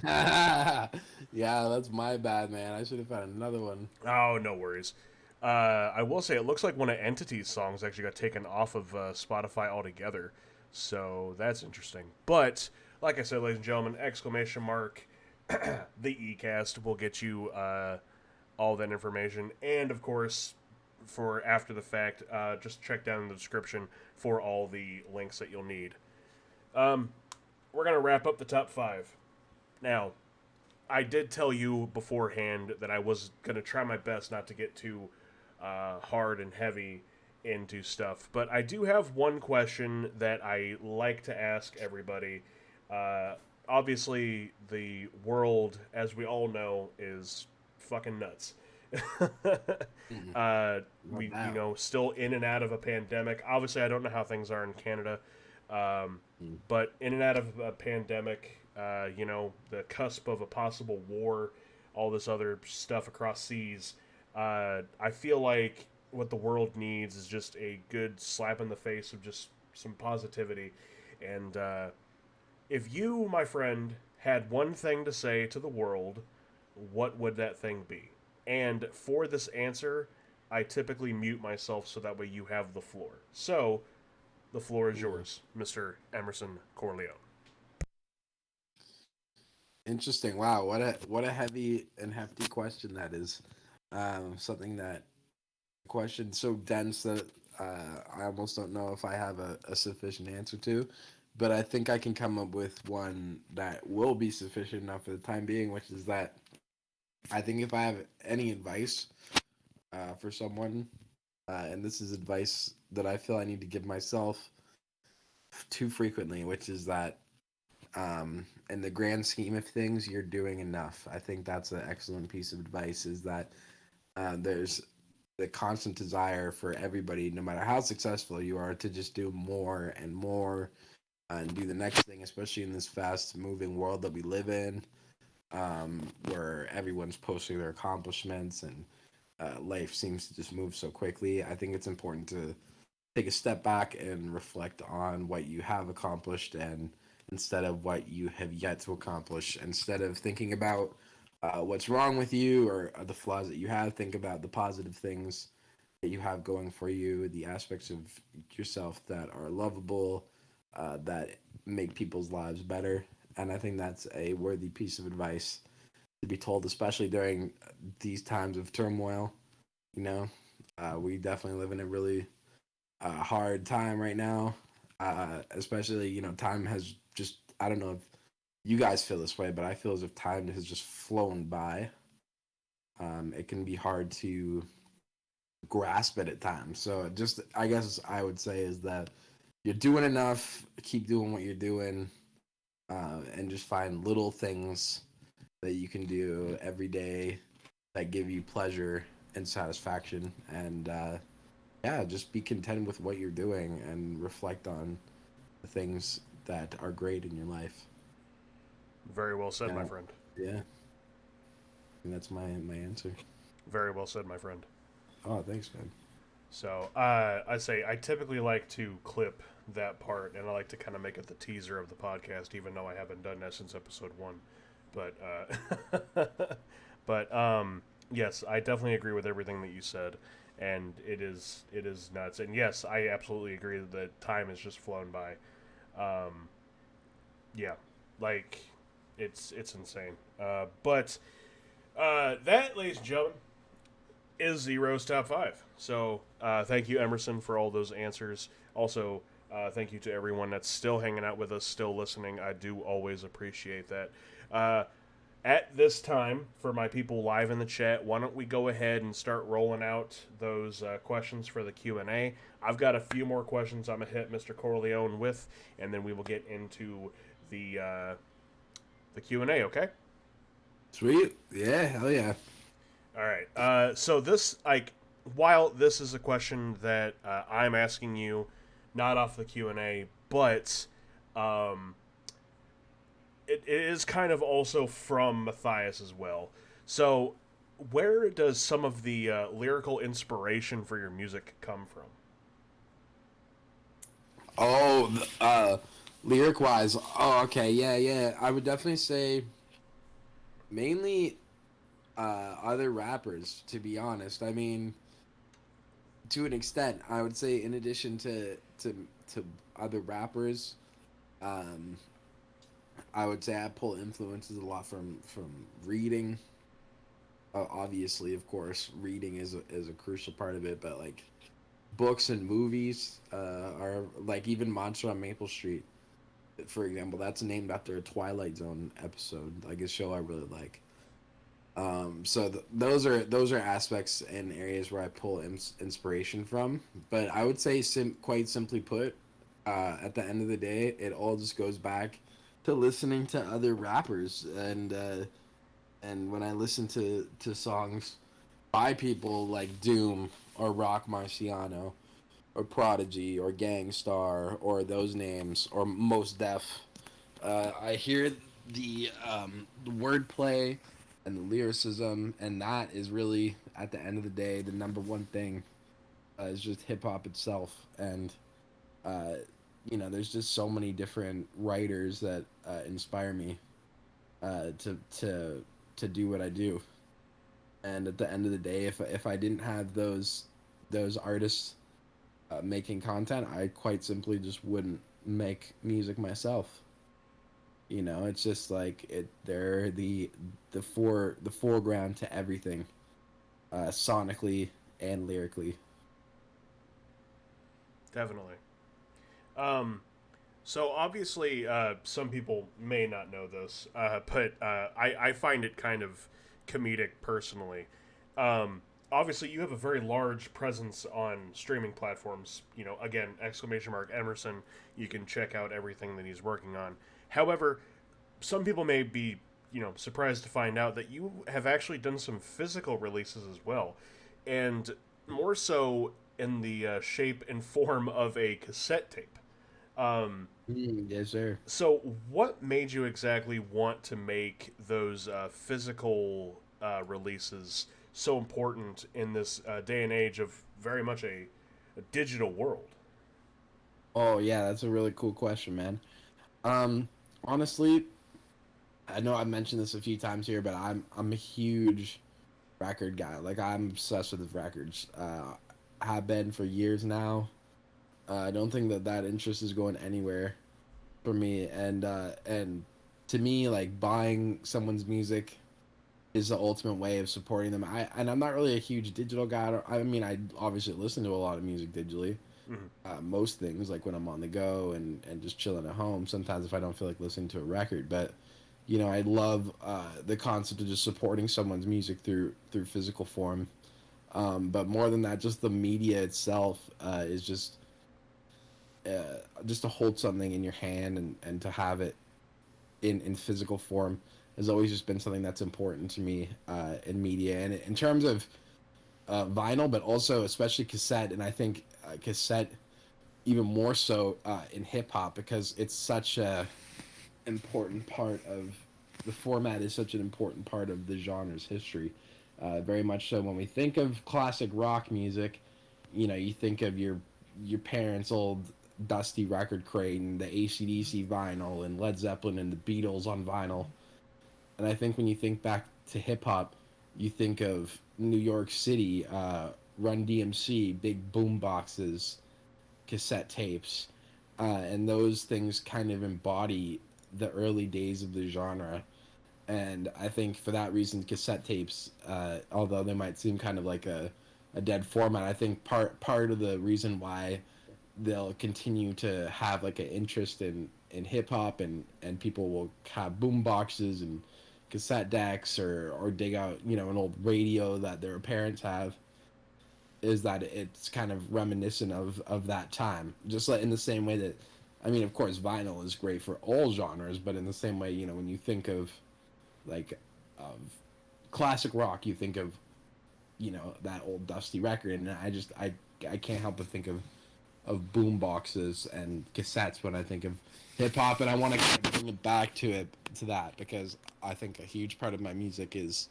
Yeah, that's my bad, man. I should have found another one. Oh, no worries. I will say it looks like one of Entity's songs actually got taken off of Spotify altogether, so that's interesting. But like I said, ladies and gentlemen, exclamation mark the eCast will get you all that information, and of course, for after the fact, just check down in the description for all the links that you'll need. Um, we're gonna wrap up the top 5 now. I did tell you beforehand that I was gonna try my best not to get too hard and heavy into stuff, but I do have one question that I like to ask everybody. Uh, Obviously, the world, as we all know, is fucking nuts. Mm. We, Love that. still in and out of a pandemic. Obviously, I don't know how things are in Canada, Mm. but in and out of a pandemic, the cusp of a possible war, all this other stuff across seas. I feel like what the world needs is just a good slap in the face of just some positivity. And if you, my friend, had one thing to say to the world, what would that thing be? And for this answer, I typically mute myself so that way you have the floor. So, the floor is Mm. yours, Mr. Emerson Corleone. Interesting. Wow, what a heavy and hefty question that is. Something that question so dense that I almost don't know if I have a sufficient answer to, but I think I can come up with one that will be sufficient enough for the time being, which is that I think if I have any advice for someone, and this is advice that I feel I need to give myself too frequently, which is that in the grand scheme of things, you're doing enough. I think that's an excellent piece of advice. Is that there's the constant desire for everybody, no matter how successful you are, to just do more and more and do the next thing, especially in this fast moving world that we live in, where everyone's posting their accomplishments and life seems to just move so quickly. I think it's important to take a step back and reflect on what you have accomplished and instead of what you have yet to accomplish. Instead of thinking about what's wrong with you or the flaws that you have, think about the positive things that you have going for you, the aspects of yourself that are lovable, that make people's lives better. And I think that's a worthy piece of advice to be told, especially during these times of turmoil. You know, we definitely live in a really hard time right now. Especially, time has just, I don't know if you guys feel this way, but I feel as if time has just flown by. It can be hard to grasp it at times. So, just, I guess I would say is that you're doing enough, keep doing what you're doing, and just find little things that you can do every day that give you pleasure and satisfaction. And yeah, just be content with what you're doing and reflect on the things that are great in your life. Very well said, my Yeah, friend. yeah. And that's my answer. Very well said, my friend. Oh, thanks, man. So, I say I typically like to clip that part, and I like to kind of make it the teaser of the podcast, even though I haven't done that since episode 1. But but yes, I definitely agree with everything that you said, and it is nuts. And yes, I absolutely agree that time has just flown by. Um, yeah, like it's insane. But that, ladies and gentlemen, is Zero's top five. So thank you, Emerson, for all those answers. Also, thank you to everyone that's still hanging out with us, still listening. I do always appreciate that. Uh, at this time, for my people live in the chat, why don't we go ahead and start rolling out those questions for the Q&A. I've got a few more questions I'm going to hit Mr. Corleone with, and then we will get into the Q&A, okay? Sweet. Yeah, hell yeah. All right. So this, like, while this is a question that I'm asking you, not off the Q&A, but um, it is kind of also from Matthias as well. So, where does some of the lyrical inspiration for your music come from? Oh, lyric wise. Oh, okay. Yeah, yeah. I would definitely say mainly other rappers, to be honest. I mean, to an extent, I would say in addition to other rappers, um, I would say I pull influences a lot from reading. Obviously, of course, reading is a crucial part of it, but like books and movies are like even Monster on Maple Street, for example. That's named after a Twilight Zone episode, like a show I really like. So those are aspects and areas where I pull inspiration from. But I would say, quite simply put, at the end of the day, it all just goes back to listening to other rappers, and when I listen to songs by people like Doom or Rock Marciano or Prodigy or Gangstar or those names or Most Def, I hear the wordplay and the lyricism, and that is really at the end of the day the number one thing. Is just hip hop itself, and uh, there's just so many different writers that inspire me to do what I do. And at the end of the day, if I didn't have those artists making content, I quite simply just wouldn't make music myself. It's just like they're the foreground to everything, sonically and lyrically. Definitely. Um, so obviously, some people may not know this, but I find it kind of comedic personally. Obviously, you have a very large presence on streaming platforms. Again, exclamation mark Emerson. You can check out everything that he's working on. However, some people may be, surprised to find out that you have actually done some physical releases as well, and more so in the shape and form of a cassette tape. Um, Yes, sir. so, what made you exactly want to make those physical releases so important in this day and age of very much a digital world? Oh yeah, that's a really cool question, man. Um, Honestly, I know I've mentioned this a few times here, but I'm a huge record guy. Like I'm obsessed with records. Have been for years now. I don't think that interest is going anywhere for me. And to me, like buying someone's music is the ultimate way of supporting them. I'm not really a huge digital guy. I mean, I obviously listen to a lot of music digitally. Mm-hmm. Most things like when I'm on the go and just chilling at home. Sometimes if I don't feel like listening to a record, but I love the concept of just supporting someone's music through physical form. But more than that, just the media itself is just to hold something in your hand and to have it in physical form has always just been something that's important to me in media and in terms of vinyl, but also especially cassette. And I think cassette even more so in hip hop because it's such a important part of the format is such an important part of the genre's history. Very much so when we think of classic rock music, you think of your parents' old dusty record crate and the AC/DC vinyl and Led Zeppelin and the Beatles on vinyl. And I think when you think back to hip hop, you think of New York City, Run DMC, big boom boxes, cassette tapes, and those things kind of embody the early days of the genre. And I think for that reason, cassette tapes, although they might seem kind of like a dead format, I think part of the reason why they'll continue to have like an interest in hip hop, and people will have boom boxes and cassette decks, or dig out, you know, an old radio that their parents have, is that it's kind of reminiscent of that time. Just like in the same way that, I mean, of course, vinyl is great for all genres, but in the same way, you know, when you think of like of classic rock, you think of, you know, that old dusty record, and I can't help but think of boom boxes and cassettes when I think of hip hop, and I want to kind of bring it back to that, because I think a huge part of my music is,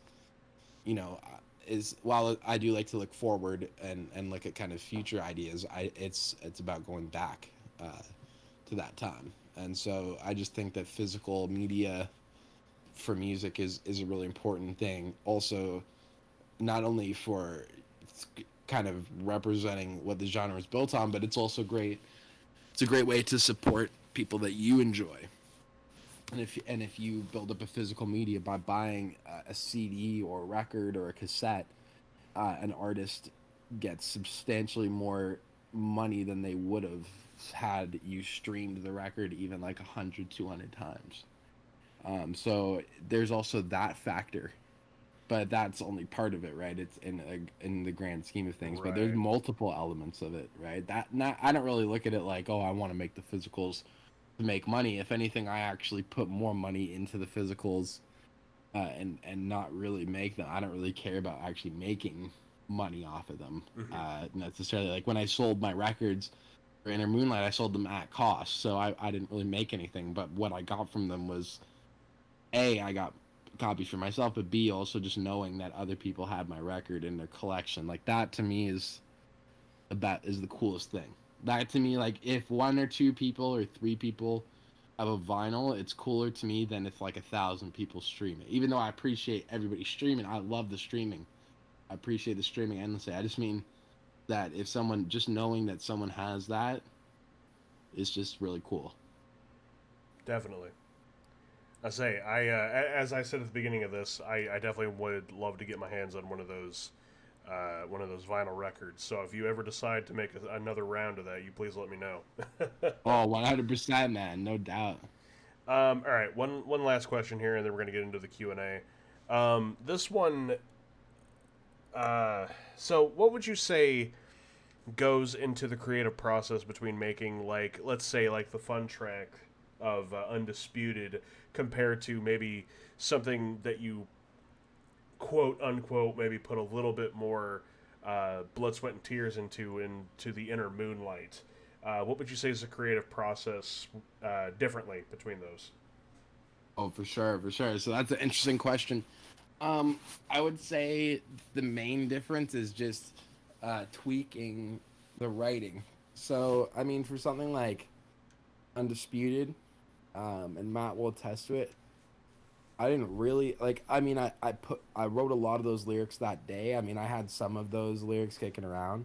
you know, is, while I do like to look forward and look at kind of future ideas, it's about going back to that time. And so I just think that physical media for music is a really important thing. Also, not only for kind of representing what the genre is built on, but it's also great. It's a great way to support people that you enjoy. And if you build up a physical media by buying a CD or a record or a cassette, an artist gets substantially more money than they would have had you streamed the record even like 100, 200 times. So there's also that factor, but that's only part of it, right? It's in the grand scheme of things, Right. but there's multiple elements of it, right? I don't really look at it like, oh, I want to make the physicals to make money. If anything, I actually put more money into the physicals, and not really make them. I don't really care about actually making money off of them, necessarily. Like when I sold my records for Inner Moonlight, I sold them at cost, so I didn't really make anything. But what I got from them was, A, I got copies for myself, but B, also just knowing that other people had my record in their collection. Like that to me is the coolest thing. That to me, like if one or two people or three people have a vinyl, it's cooler to me than if like 1,000 people stream it. Even though I appreciate everybody streaming, I love the streaming. I appreciate the streaming endlessly. I just mean that if someone, just knowing that someone has that is just really cool. Definitely. I say, as I said at the beginning of this, I definitely would love to get my hands on one of those vinyl records. So if you ever decide to make another round of that, you please let me know. Oh, 100%, man, no doubt. All right, one last question here, and then we're gonna get into the Q&A. This one, so what would you say goes into the creative process between making, like, let's say, like the fun track of Undisputed, compared to maybe something that you quote unquote maybe put a little bit more blood, sweat, and tears into the Inner Moonlight? What would you say is the creative process differently between those? Oh, for sure, for sure. So that's an interesting question. I would say the main difference is just tweaking the writing. So, I mean, for something like Undisputed, and Matt will attest to it, I didn't really like. I mean, I wrote a lot of those lyrics that day. I mean, I had some of those lyrics kicking around,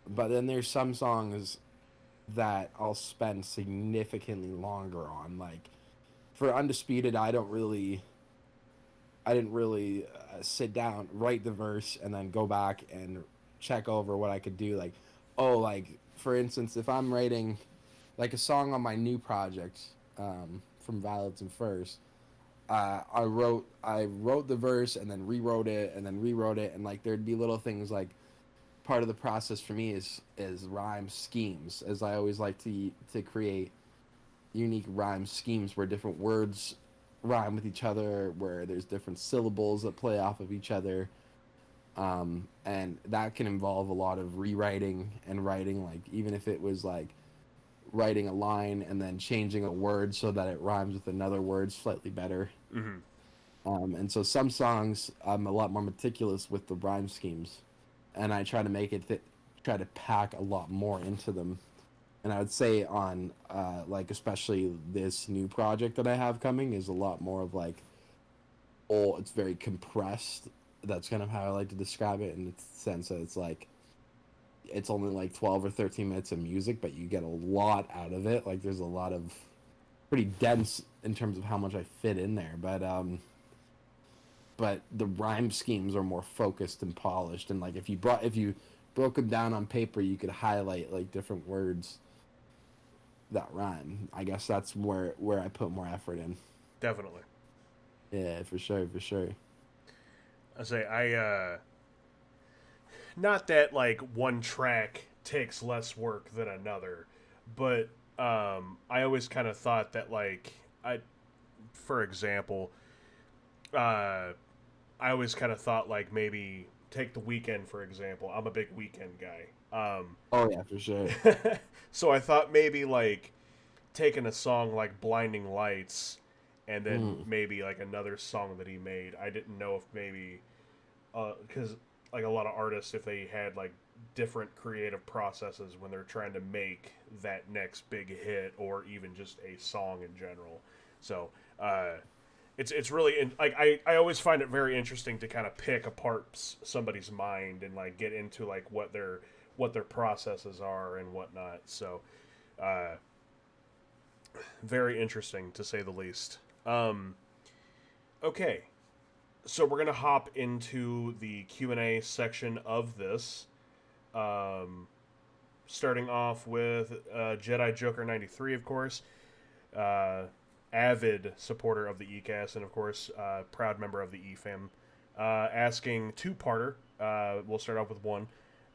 but then there's some songs that I'll spend significantly longer on. Like for Undisputed, I didn't really sit down, write the verse, and then go back and check over what I could do. Like, oh, like for instance, if I'm writing like a song on my new project, from Violets and Furs, I wrote the verse and then rewrote it and then rewrote it, and like there'd be little things like part of the process for me is rhyme schemes, as I always like to create unique rhyme schemes where different words rhyme with each other, where there's different syllables that play off of each other, and that can involve a lot of rewriting and writing, like even if it was like writing a line and then changing a word so that it rhymes with another word slightly better. Mm-hmm. And so some songs I'm a lot more meticulous with the rhyme schemes, and I try to make it try to pack a lot more into them. And I would say on like especially this new project that I have coming is a lot more of like it's very compressed. That's kind of how I like to describe it, in the sense that it's like it's only like 12 or 13 minutes of music, but you get a lot out of it. Like there's a lot of pretty dense in terms of how much I fit in there, but the rhyme schemes are more focused and polished. And like if you broke them down on paper, you could highlight like different words that rhyme. I guess that's where I put more effort in. Definitely. Yeah, for sure, for sure. I say not that like one track takes less work than another, but I always kind of thought that like for example, I always kind of thought like maybe take the weekend for example. I'm a big weekend guy. Oh yeah, for sure. So I thought maybe like taking a song like Blinding Lights and then maybe like another song that he made. I didn't know if maybe because like a lot of artists, if they had like different creative processes when they're trying to make that next big hit or even just a song in general. So it's really like I always find it very interesting to kind of pick apart somebody's mind and like get into like what their processes are and whatnot. So very interesting to say the least. Okay, so we're gonna hop into the Q&A section of this. Starting off with Jedi Joker 93, of course, avid supporter of the ECast, and of course proud member of the EFAM, asking two-parter. We'll start off with one.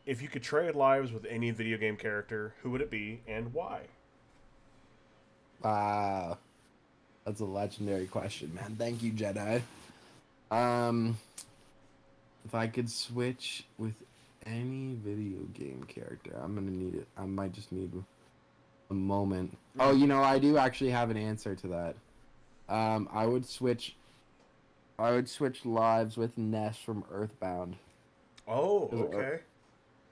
If you could trade lives with any video game character, who would it be and why? Wow, that's a legendary question, man. Thank you, Jedi. Um, if I could switch with any video game character, I'm gonna need it. I might just need a moment. Oh, I do actually have an answer to that. I would switch. I would switch lives with Ness from Earthbound. Oh, okay.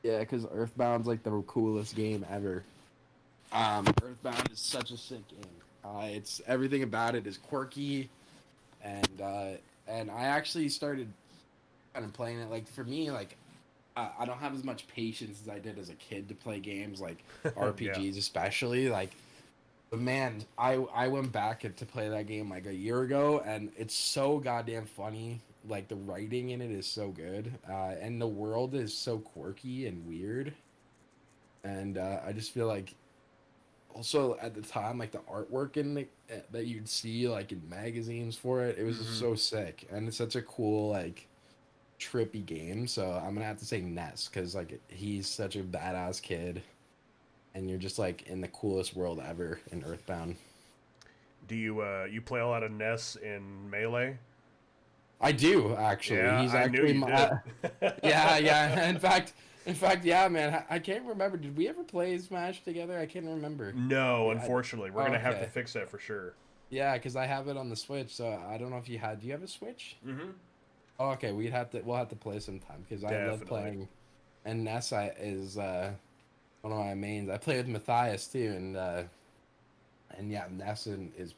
Yeah, because Earthbound's like the coolest game ever. Earthbound is such a sick game. It's everything about it is quirky, and I actually started kind of playing it. Like for me, like I don't have as much patience as I did as a kid to play games like RPGs, especially like. But man, I went back to play that game like a year ago, and it's so goddamn funny. Like the writing in it is so good, and the world is so quirky and weird. And I just feel like, also at the time, like the artwork in the, that you'd see like in magazines for it, it was just so sick, and it's such a cool like trippy game. So I'm gonna have to say Ness because like he's such a badass kid, and you're just like in the coolest world ever in Earthbound. Do you play a lot of Ness in Melee? I do actually. Yeah, He's I knew actually you my. did. Yeah. In fact, yeah, man. I can't remember. Did we ever play Smash together? I can't remember. No, unfortunately, we're gonna have to Okay. fix that for sure. Yeah, because I have it on the Switch, so I don't know if you had. Do you have a Switch? Mm-hmm. Oh, okay. We'll have to play sometime because I love Definitely. playing. And Nessa is one of my mains. I play with Matthias too, and yeah, Nessa is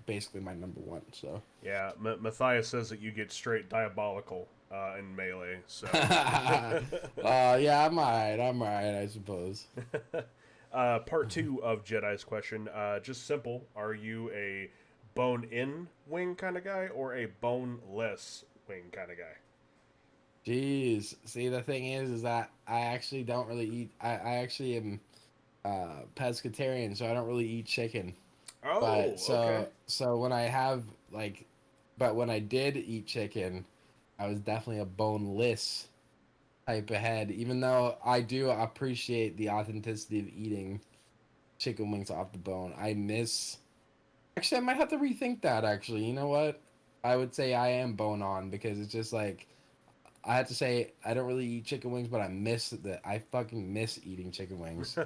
basically my number one. So. Yeah, Matthias says that you get straight diabolical in Melee. So. Yeah, I'm alright, I suppose. Part two of Jedi's question, just simple. Are you a bone-in wing kind of guy or a boneless wing kind of guy? Jeez. See, the thing is that I actually don't really eat. I actually am pescatarian, so I don't really eat chicken. Oh, But okay. so when I have like, but when I did eat chicken, I was definitely a boneless type of head. Even though I do appreciate the authenticity of eating chicken wings off the bone, I miss. Actually, I might have to rethink that. Actually, you know what? I would say I am bone on because it's just like I had to say I don't really eat chicken wings, but I fucking miss eating chicken wings,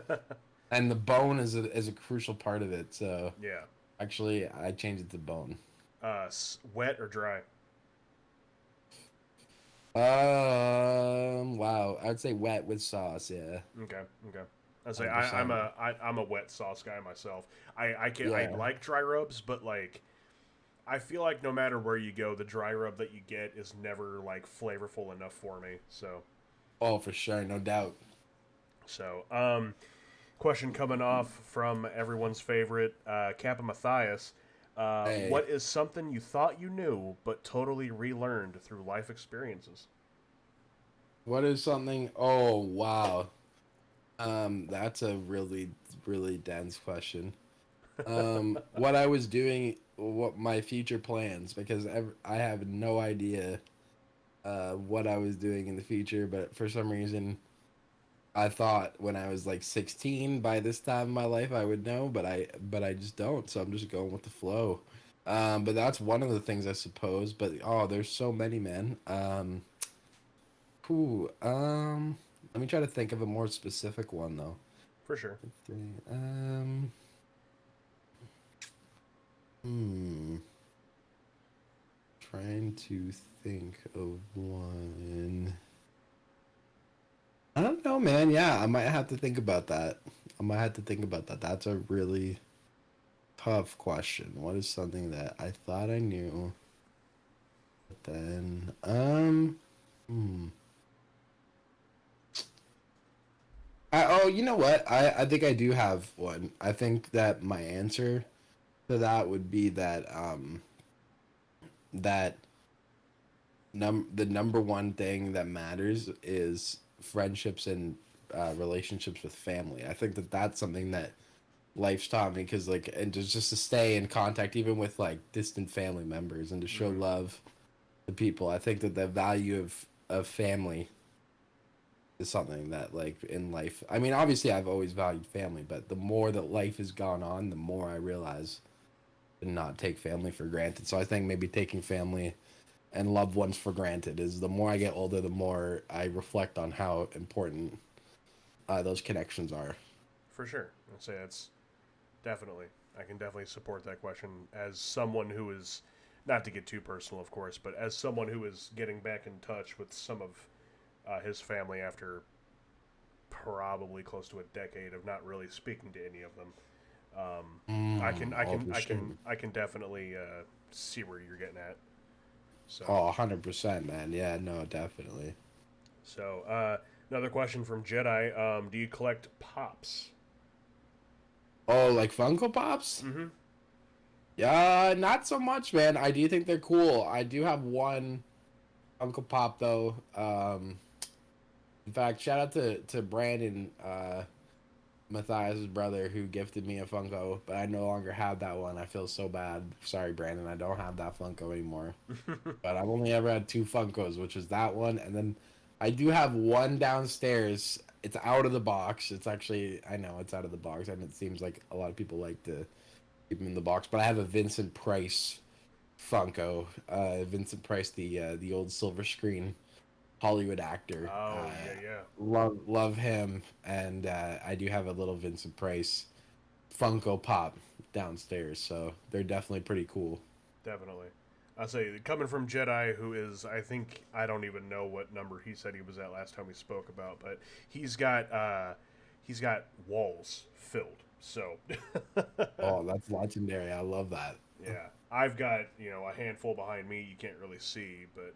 and the bone is a crucial part of it. So Yeah. actually, I changed it to bone. Wet or dry? Wow, I would say wet with sauce. Yeah, Okay, okay. I say 100%. I'm a wet sauce guy myself. I Yeah, like dry rubs, but like I feel like no matter where you go, the dry rub that you get is never like flavorful enough for me. Oh, for sure, no doubt. Question coming off from everyone's favorite Kappa Matthias. Hey, What is something you thought you knew but totally relearned through life experiences? what is something? Oh, wow. That's a really, really dense question. What I was doing, what my future plans, because I have no idea what I was doing in the future, but for some reason, I thought when I was like 16, by this time in my life, I would know, but I just don't. So I'm just going with the flow. But that's one of the things I suppose. But oh, there's so many, man. Whew, let me try to think of a more specific one though. For sure. Um, hmm. Trying to think of one. I don't know, man. Yeah, I might have to think about that. I might have to think about that. That's a really tough question. What is something that I thought I knew, but then, hmm. Oh, you know what? I think I do have one. I think that my answer to that would be that, that the number one thing that matters is friendships and relationships with family. I think that that's something that life's taught me because like and just to stay in contact even with like distant family members and to show Hmm. love to people. I think that the value of family is something that like in life. I mean, obviously I've always valued family, but the more that life has gone on, the more I realize to not take family for granted. So I think maybe taking family and loved ones for granted is the more I get older, the more I reflect on how important those connections are. For sure. I'd say that's definitely. I can definitely support that question as someone who is, not to get too personal, of course, but as someone who is getting back in touch with some of his family after probably close to a decade of not really speaking to any of them. I can, I Oh, can, for I sure. can, I can definitely see where you're getting at. So, Oh, 100%, man. Yeah, no, definitely. another question from Jedi: do you collect pops? Oh, like Funko Pops? Mm-hmm. Yeah, not so much, man. I do think they're cool. I do have one Funko Pop though. In fact, shout out to Brandon, Matthias's brother, who gifted me a Funko, but I no longer have that one. I feel so bad. Sorry, Brandon. I don't have that Funko anymore. But I've only ever had two Funkos, which is that one, and then I do have one downstairs. It's out of the box. It's actually I know it's out of the box, and it seems like a lot of people like to keep them in the box. But I have a Vincent Price Funko. Vincent Price, the old silver screen Hollywood actor. Oh yeah, yeah, Love him, and I do have a little Vincent Price Funko Pop downstairs. So they're definitely pretty cool. definitely. I say coming from Jedi, who is I don't even know what number he said he was at last time we spoke about, but he's got walls filled. So Oh, that's legendary. I love that. yeah, I've got a handful behind me. You can't really see, but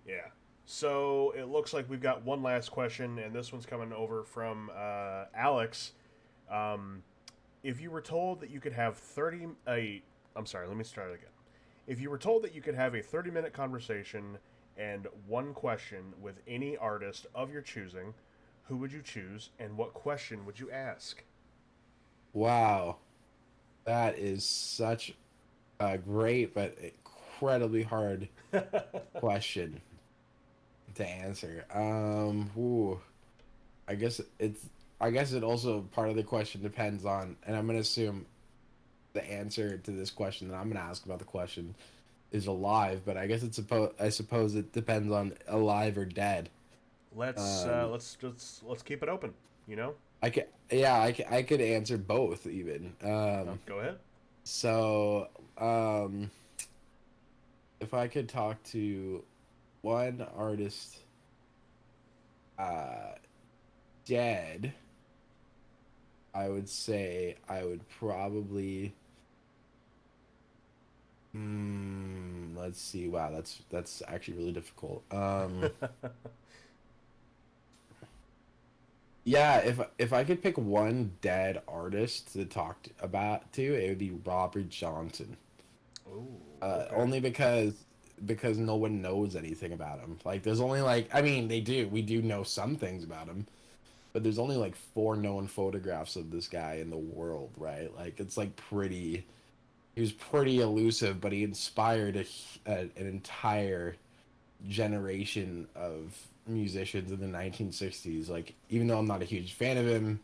yeah. So it looks like we've got one last question, and this one's coming over from Alex. Um, if you were told that you could have 30 a I'm sorry, let me start again. If you were told that you could have a 30-minute conversation and one question with any artist of your choosing, who would you choose and what question would you ask? Wow, that is such a great but incredibly hard question to answer. Ooh, I guess it's. I guess it also part of the question depends on, and I'm gonna assume the answer to this question that I'm gonna ask about the question is alive, but I guess it's I suppose it depends on alive or dead. Um, Let's keep it open. You know, I could, yeah, I could answer both even. go ahead. So, um, if I could talk to one artist, uh, dead, I would say I would probably Let's see. Wow, that's actually really difficult. Yeah, if I could pick one dead artist to talk about, it would be Robert Johnson. Oh, okay. Only because no one knows anything about him. Like, there's only like, I mean, we do know some things about him, but there's only like 4 known photographs of this guy in the world, right? Like, it's like pretty. He was pretty elusive, but he inspired an entire generation of musicians in the 1960s. Like, even though I'm not a huge fan of him,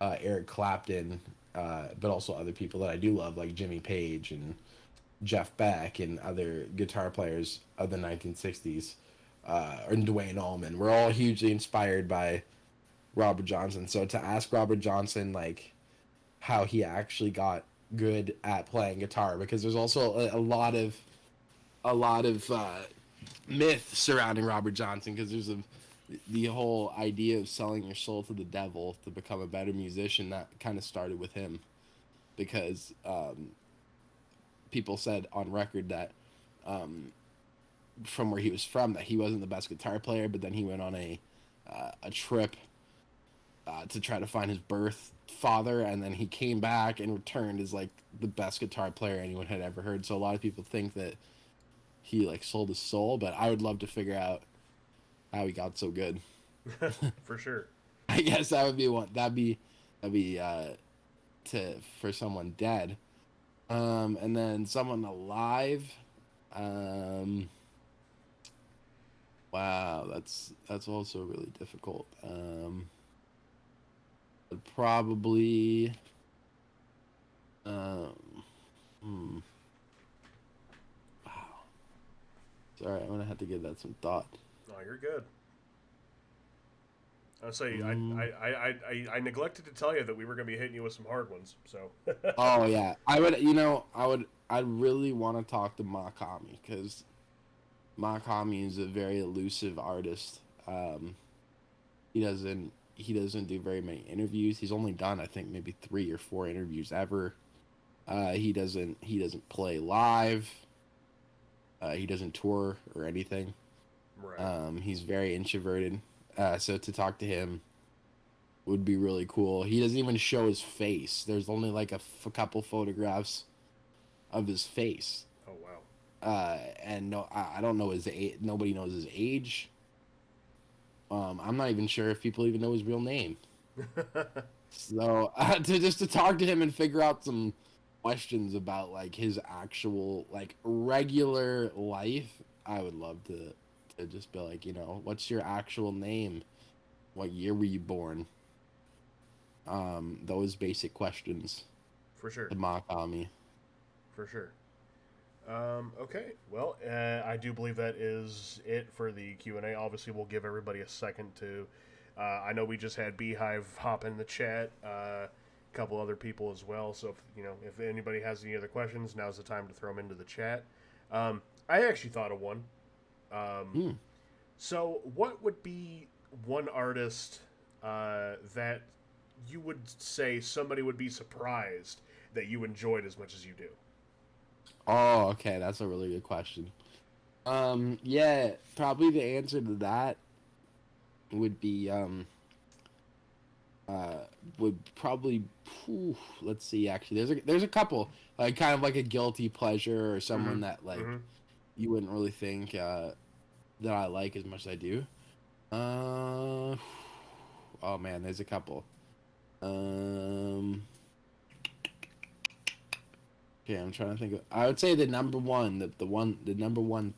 Eric Clapton, but also other people that I do love, like Jimmy Page and Jeff Beck and other guitar players of the 1960s, or Dwayne Allman. We're all hugely inspired by Robert Johnson. So to ask Robert Johnson, like, how he actually got good at playing guitar, because there's also a lot of myth surrounding Robert Johnson, because there's the whole idea of selling your soul to the devil to become a better musician that kind of started with him, because people said on record that from where he was from that he wasn't the best guitar player, but then he went on a trip to try to find his birth father, and then he came back and returned as like the best guitar player anyone had ever heard. So a lot of people think that he like sold his soul, but I would love to figure out how he got so good. For sure. I guess that would be one. That'd be to for someone dead. And then someone alive. Um, wow, that's also really difficult. Probably. Um, hmm. Wow. Sorry, I'm gonna have to give that some thought. Oh, you're good. I'll say Mm. I neglected to tell you that we were going to be hitting you with some hard ones. So Oh yeah, I would. I really want to talk to Makami, because Makami is a very elusive artist. He doesn't do very many interviews. He's only done, I think, maybe 3 or 4 interviews ever. He doesn't play live. He doesn't tour or anything. right. He's very introverted. So to talk to him would be really cool. He doesn't even show his face. There's only like a couple photographs of his face. Oh wow. And no, I don't know his age. Nobody knows his age. I'm not even sure if people even know his real name. So to talk to him and figure out some questions about like his actual like regular life, I would love to just be like, what's your actual name? What year were you born? Those basic questions For sure. to Makami. For sure. Okay. Well, I do believe that is it for the Q&A. Obviously, we'll give everybody a second to. I know we just had Beehive hop in the chat. A couple other people as well. So if anybody has any other questions, now's the time to throw them into the chat. I actually thought of one. Um, Hmm. so, what would be one artist that you would say somebody would be surprised that you enjoyed as much as you do? Oh, okay, that's a really good question. Yeah, probably the answer to that would be uh would probably let's see, actually there's a couple, like kind of like a guilty pleasure, or Mm-hmm. someone that like Mm-hmm. you wouldn't really think that I like as much as I do. Uh oh man, there's a couple. Um okay, I'm trying to think of, I would say the number one, the number one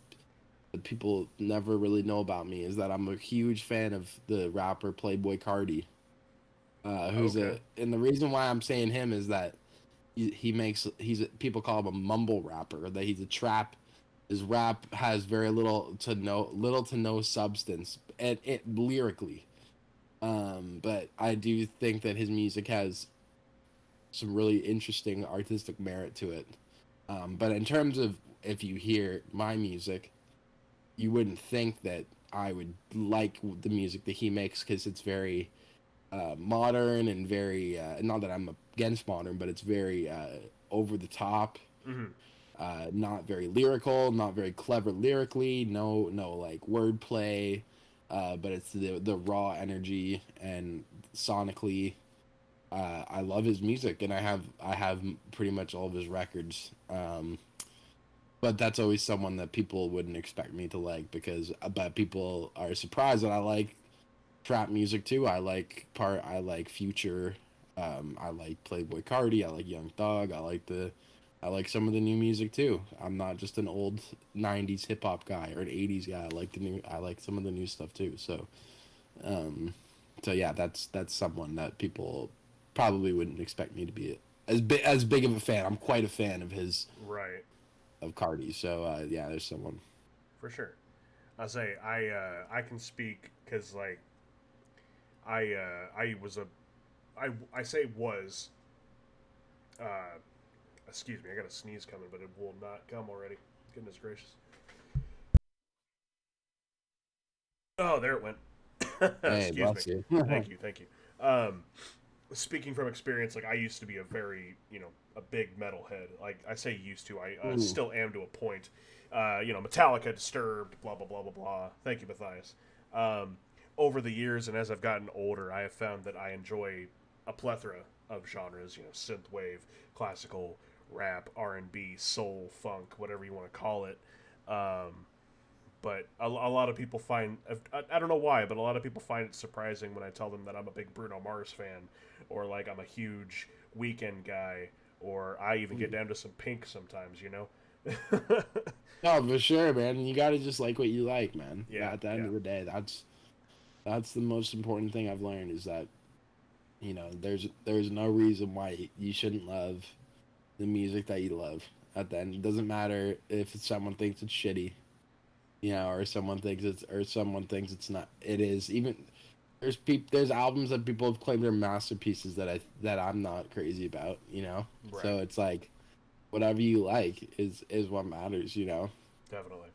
that people never really know about me is that I'm a huge fan of the rapper Playboy Cardi. Who's Okay. a and the reason why I'm saying him is that people call him a mumble rapper, that he's a trap. His rap has very little to no substance, and it lyrically. But I do think that his music has some really interesting artistic merit to it. But in terms of, if you hear my music, you wouldn't think that I would like the music that he makes, because it's very modern and very not that I'm against modern, but it's very over the top. Mm-hmm. Not very lyrical, not very clever lyrically, no like wordplay, but it's the raw energy and sonically. I love his music, and I have pretty much all of his records. But that's always someone that people wouldn't expect me to like, because but people are surprised that I like trap music too. I like Future. I like Playboy Cardi. I like Young Thug. I like some of the new music too. I'm not just an old '90s hip hop guy or an '80s guy. I like some of the new stuff too. Um, so yeah, that's someone that people probably wouldn't expect me to be as big of a fan. I'm quite a fan of his Right. of Cardi. So yeah, there's someone. For sure. I can speak because like I was a I say was uh excuse me, I got a sneeze coming, but it will not come already. Goodness gracious. Oh, there it went. Hey, Excuse me. bless you. Thank you, thank you. Um, Speaking from experience, like I used to be a very, a big metalhead. Like I say used to, I Ooh. still am to a point. Metallica, Disturbed, blah blah blah blah blah. Thank you, Matthias. Um, Over the years, and as I've gotten older, I have found that I enjoy a plethora of genres. Synthwave, classical, rap, R&B, soul, funk, whatever you want to call it. Um, but a lot of people find I don't know why, but a lot of people find it surprising when I tell them that I'm a big Bruno Mars fan, or like I'm a huge Weekend guy, or I even get down to some Pink sometimes. No, for sure, man. You gotta just like what you like, man. Yeah, At the end yeah, of the day, that's the most important thing I've learned, is that there's no reason why you shouldn't love the music that you love. At the end, it doesn't matter if someone thinks it's shitty, or someone thinks it's not. It is. Even there's albums that people have claimed are masterpieces that I'm not crazy about. right, So it's like whatever you like is what matters. definitely.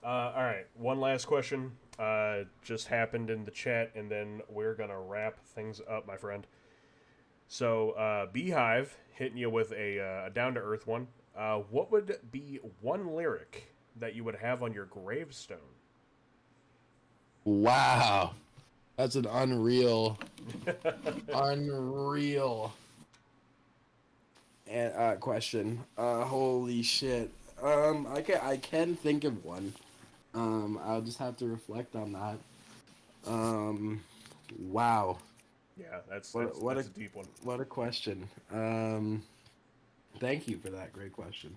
All right, one last question. Just happened in the chat, and then we're gonna wrap things up, my friend. So, Beehive hitting you with a down to earth one. What would be one lyric that you would have on your gravestone? Wow, that's an unreal question. Holy shit. I can think of one. I'll just have to reflect on that. Um, wow. Yeah, that's What that's what that's a a deep one. what a question. Thank you for that great question.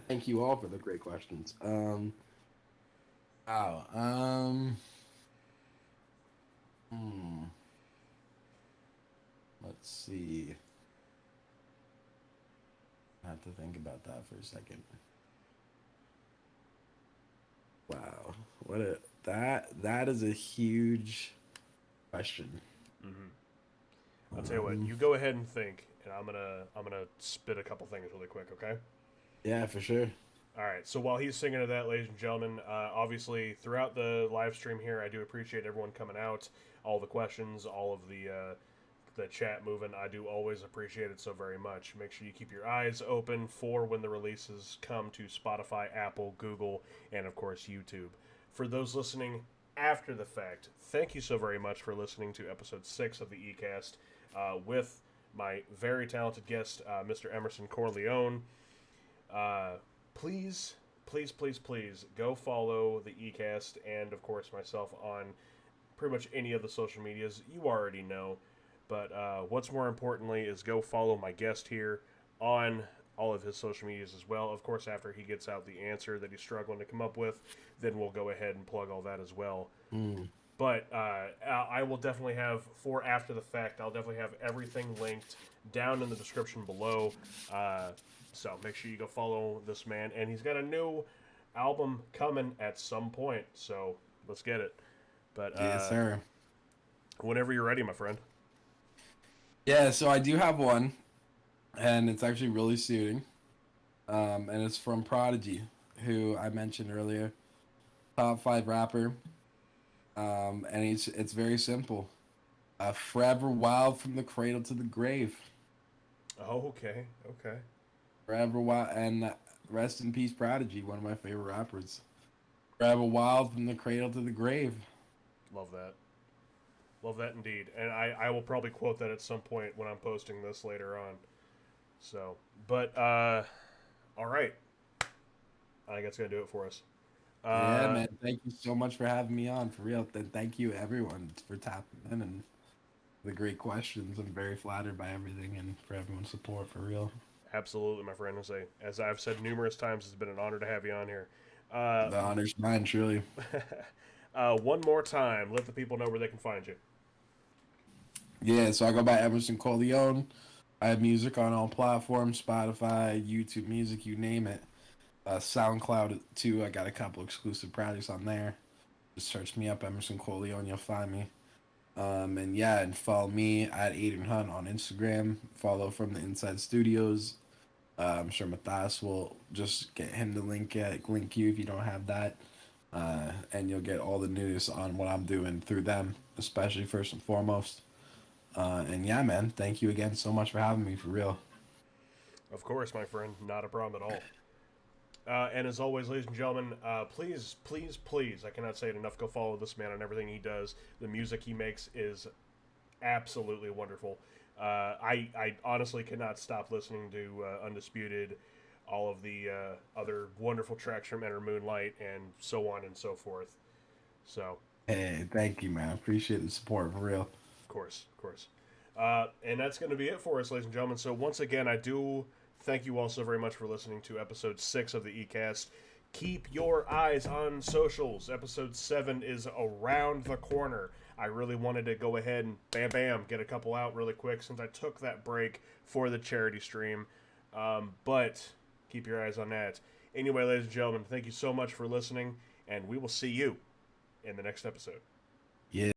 Thank you all for the great questions. Wow. Hmm. Let's see. I have to think about that for a second. Wow. That is a huge question. hmm I'll tell you what. Um, You go ahead and think, and I'm gonna spit a couple things really quick. Okay. yeah, for sure. All right. So while he's singing to that, ladies and gentlemen, obviously throughout the live stream here, I do appreciate everyone coming out, all the questions, all of the chat moving. I do always appreciate it so very much. Make sure you keep your eyes open for when the releases come to Spotify, Apple, Google, and of course YouTube. For those listening after the fact, thank you so very much for listening to episode 6 of the eCast with my very talented guest, Mr. Emerson Corleone. Uh, please, please, please, please go follow the eCast and, of course, myself on pretty much any of the social medias. You already know. But what's more importantly is go follow my guest here on all of his social medias as well. Of course, after he gets out the answer that he's struggling to come up with, then we'll go ahead and plug all that as well. Hmm. But I will definitely have, for after the fact, I'll definitely have everything linked down in the description below. So make sure you go follow this man. And he's got a new album coming at some point. So let's get it. But Yes, sir. whenever you're ready, my friend. Yeah, so I do have one, and it's actually really suiting. And it's from Prodigy, who I mentioned earlier, top five rapper. And it's very simple. Forever wild from the cradle to the grave. Oh, okay. Okay. Forever wild, and rest in peace, Prodigy, one of my favorite rappers. Travel wild from the cradle to the grave. Love that. Love that indeed. And I will probably quote that at some point when I'm posting this later on. So, but, all right. I think that's going to do it for us. Yeah, man. Thank you so much for having me on, for real. And thank you, everyone, for tapping in and the great questions. I'm very flattered by everything and for everyone's support, for real. Absolutely, my friend. As I've said numerous times, it's been an honor to have you on here. The honor's mine, truly. One more time, let the people know where they can find you. Yeah, so I go by Emerson Corelone. I have music on all platforms, Spotify, YouTube Music, you name it. SoundCloud too. I got a couple exclusive projects on there. Just search me up, Emerson Corleone. You'll find me. And yeah, and follow me at Aiden Hunt on Instagram. Follow from the Inside Studios. I'm sure Matthias will just get him to link you if you don't have that. And you'll get all the news on what I'm doing through them, especially first and foremost. And yeah, man, thank you again so much for having me, for real. Of course, my friend. Not a problem at all. And as always, ladies and gentlemen, please, please, please, I cannot say it enough, go follow this man on everything he does. The music he makes is absolutely wonderful. I honestly cannot stop listening to Undisputed, all of the other wonderful tracks from Enter Moonlight, and so on and so forth. So, Hey, thank you, man. Appreciate the support, for real. of course, of course. And that's going to be it for us, ladies and gentlemen. So once again, I do thank you all so very much for listening to episode 6 of the eCast. Keep your eyes on socials. Episode 7 is around the corner. I really wanted to go ahead and bam, get a couple out really quick since I took that break for the charity stream. But keep your eyes on that. Anyway, ladies and gentlemen, thank you so much for listening, and we will see you in the next episode. Yeah.